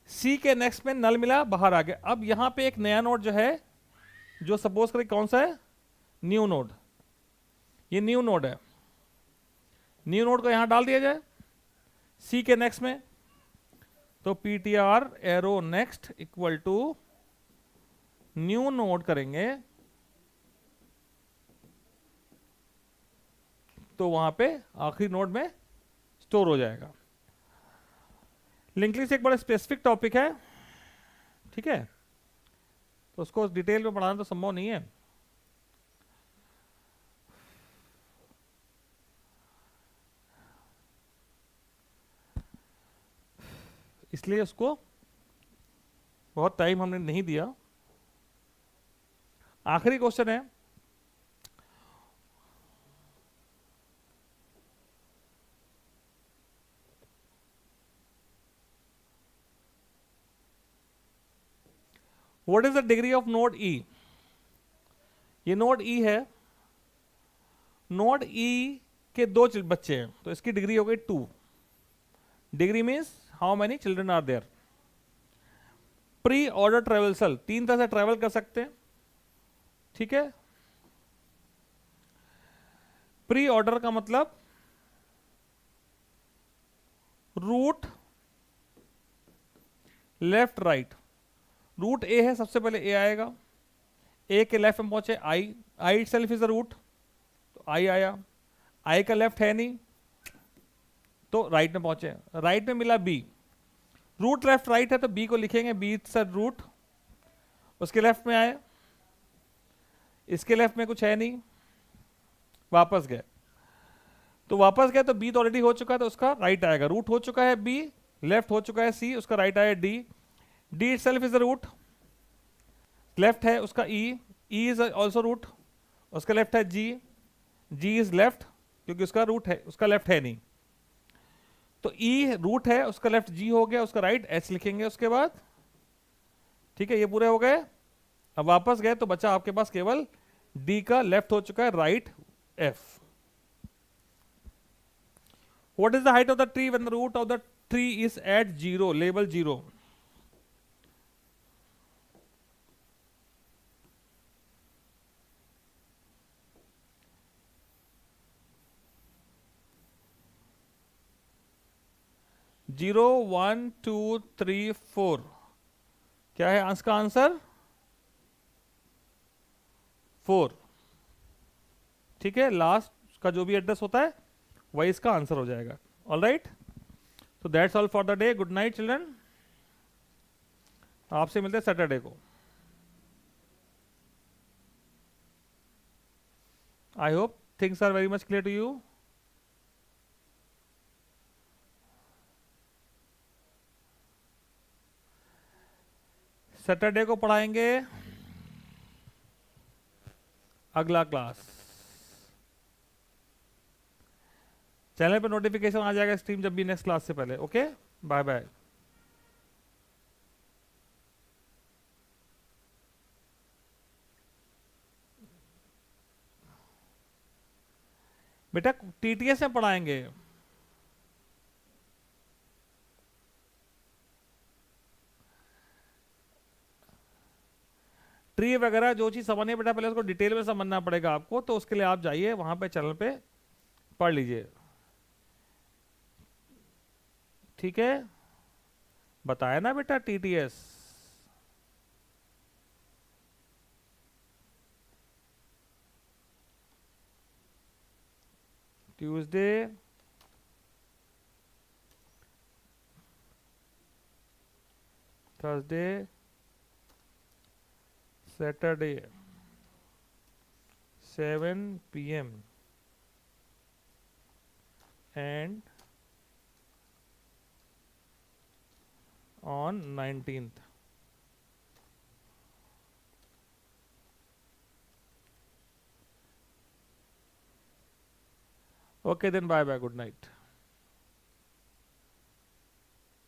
c के नेक्स्ट में नल मिला, बाहर आ गया। अब यहां पे एक नया नोड जो है, जो सपोज करें कौन सा है, न्यू नोड। ये न्यू नोड है, न्यू नोड को यहां डाल दिया जाए सी के नेक्स्ट में। तो ptr arrow next equal to new node करेंगे, तो वहां पे आखिरी नोड में स्टोर हो जाएगा। लिंक लिस्ट एक बड़ा स्पेसिफिक टॉपिक है, ठीक है, तो उसको डिटेल में पढ़ाना तो संभव नहीं है। इसलिए उसको बहुत टाइम हमने नहीं दिया। आखिरी क्वेश्चन है, what is the degree of node E. ये नोड ई है, नोड ई के दो बच्चे हैं, तो इसकी डिग्री हो गई 2। Degree means how many children are there. Pre order traversal, 3 तरह से ट्रेवल कर सकते हैं, ठीक है। प्री ऑर्डर का मतलब रूट लेफ्ट राइट। रूट ए है, सबसे पहले ए आएगा, ए के लेफ्ट में पहुंचे I, I itself is the root, तो आई आया, आई का लेफ्ट है नहीं तो राइट में पहुंचे, राइट में मिला बी, रूट लेफ्ट राइट है तो बी को लिखेंगे बी इट्स रूट, उसके लेफ्ट में आए, इसके लेफ्ट में कुछ है नहीं, वापस गए, तो वापस गए तो बी तो ऑलरेडी हो चुका है तो उसका राइट आएगा, रूट हो चुका है बी, लेफ्ट हो चुका है सी, उसका राइट आया D, D itself is the root, left है उसका E, E is also root, उसका लेफ्ट है जी, जी इज लेफ्ट क्योंकि उसका रूट है, उसका लेफ्ट है नहीं, तो ई रूट है, उसका लेफ्ट जी हो गया, उसका राइट एच लिखेंगे उसके बाद, ठीक है, ये पूरे हो गए। अब वापस गए तो बचा आपके पास केवल डी का लेफ्ट हो चुका है, right F. What is the height of the tree when the root of the tree is at 0, level 0? Zero 1 2 3 4, क्या है इसका आंसर? 4, ठीक है, लास्ट का जो भी एड्रेस होता है वही इसका आंसर हो जाएगा। ऑल राइट, तो that's all for the day. Good night children, आपसे मिलते हैं सैटरडे को। I hope things are very much clear to you. Saturday को पढ़ाएंगे अगला क्लास, चैनल पे नोटिफिकेशन आ जाएगा स्ट्रीम जब भी नेक्स्ट क्लास से पहले। Okay, bye bye. बेटा टीटीएस में पढ़ाएंगे, ट्री वगैरह जो चीज समझनी है बेटा पहले उसको डिटेल में समझना पड़ेगा आपको, तो उसके लिए आप जाइए वहां पे चैनल पे पढ़ लीजिए, ठीक है। बताया ना बेटा TTS, Tuesday, Thursday, Saturday 7 PM and on 19th. Okay then, bye bye, good night.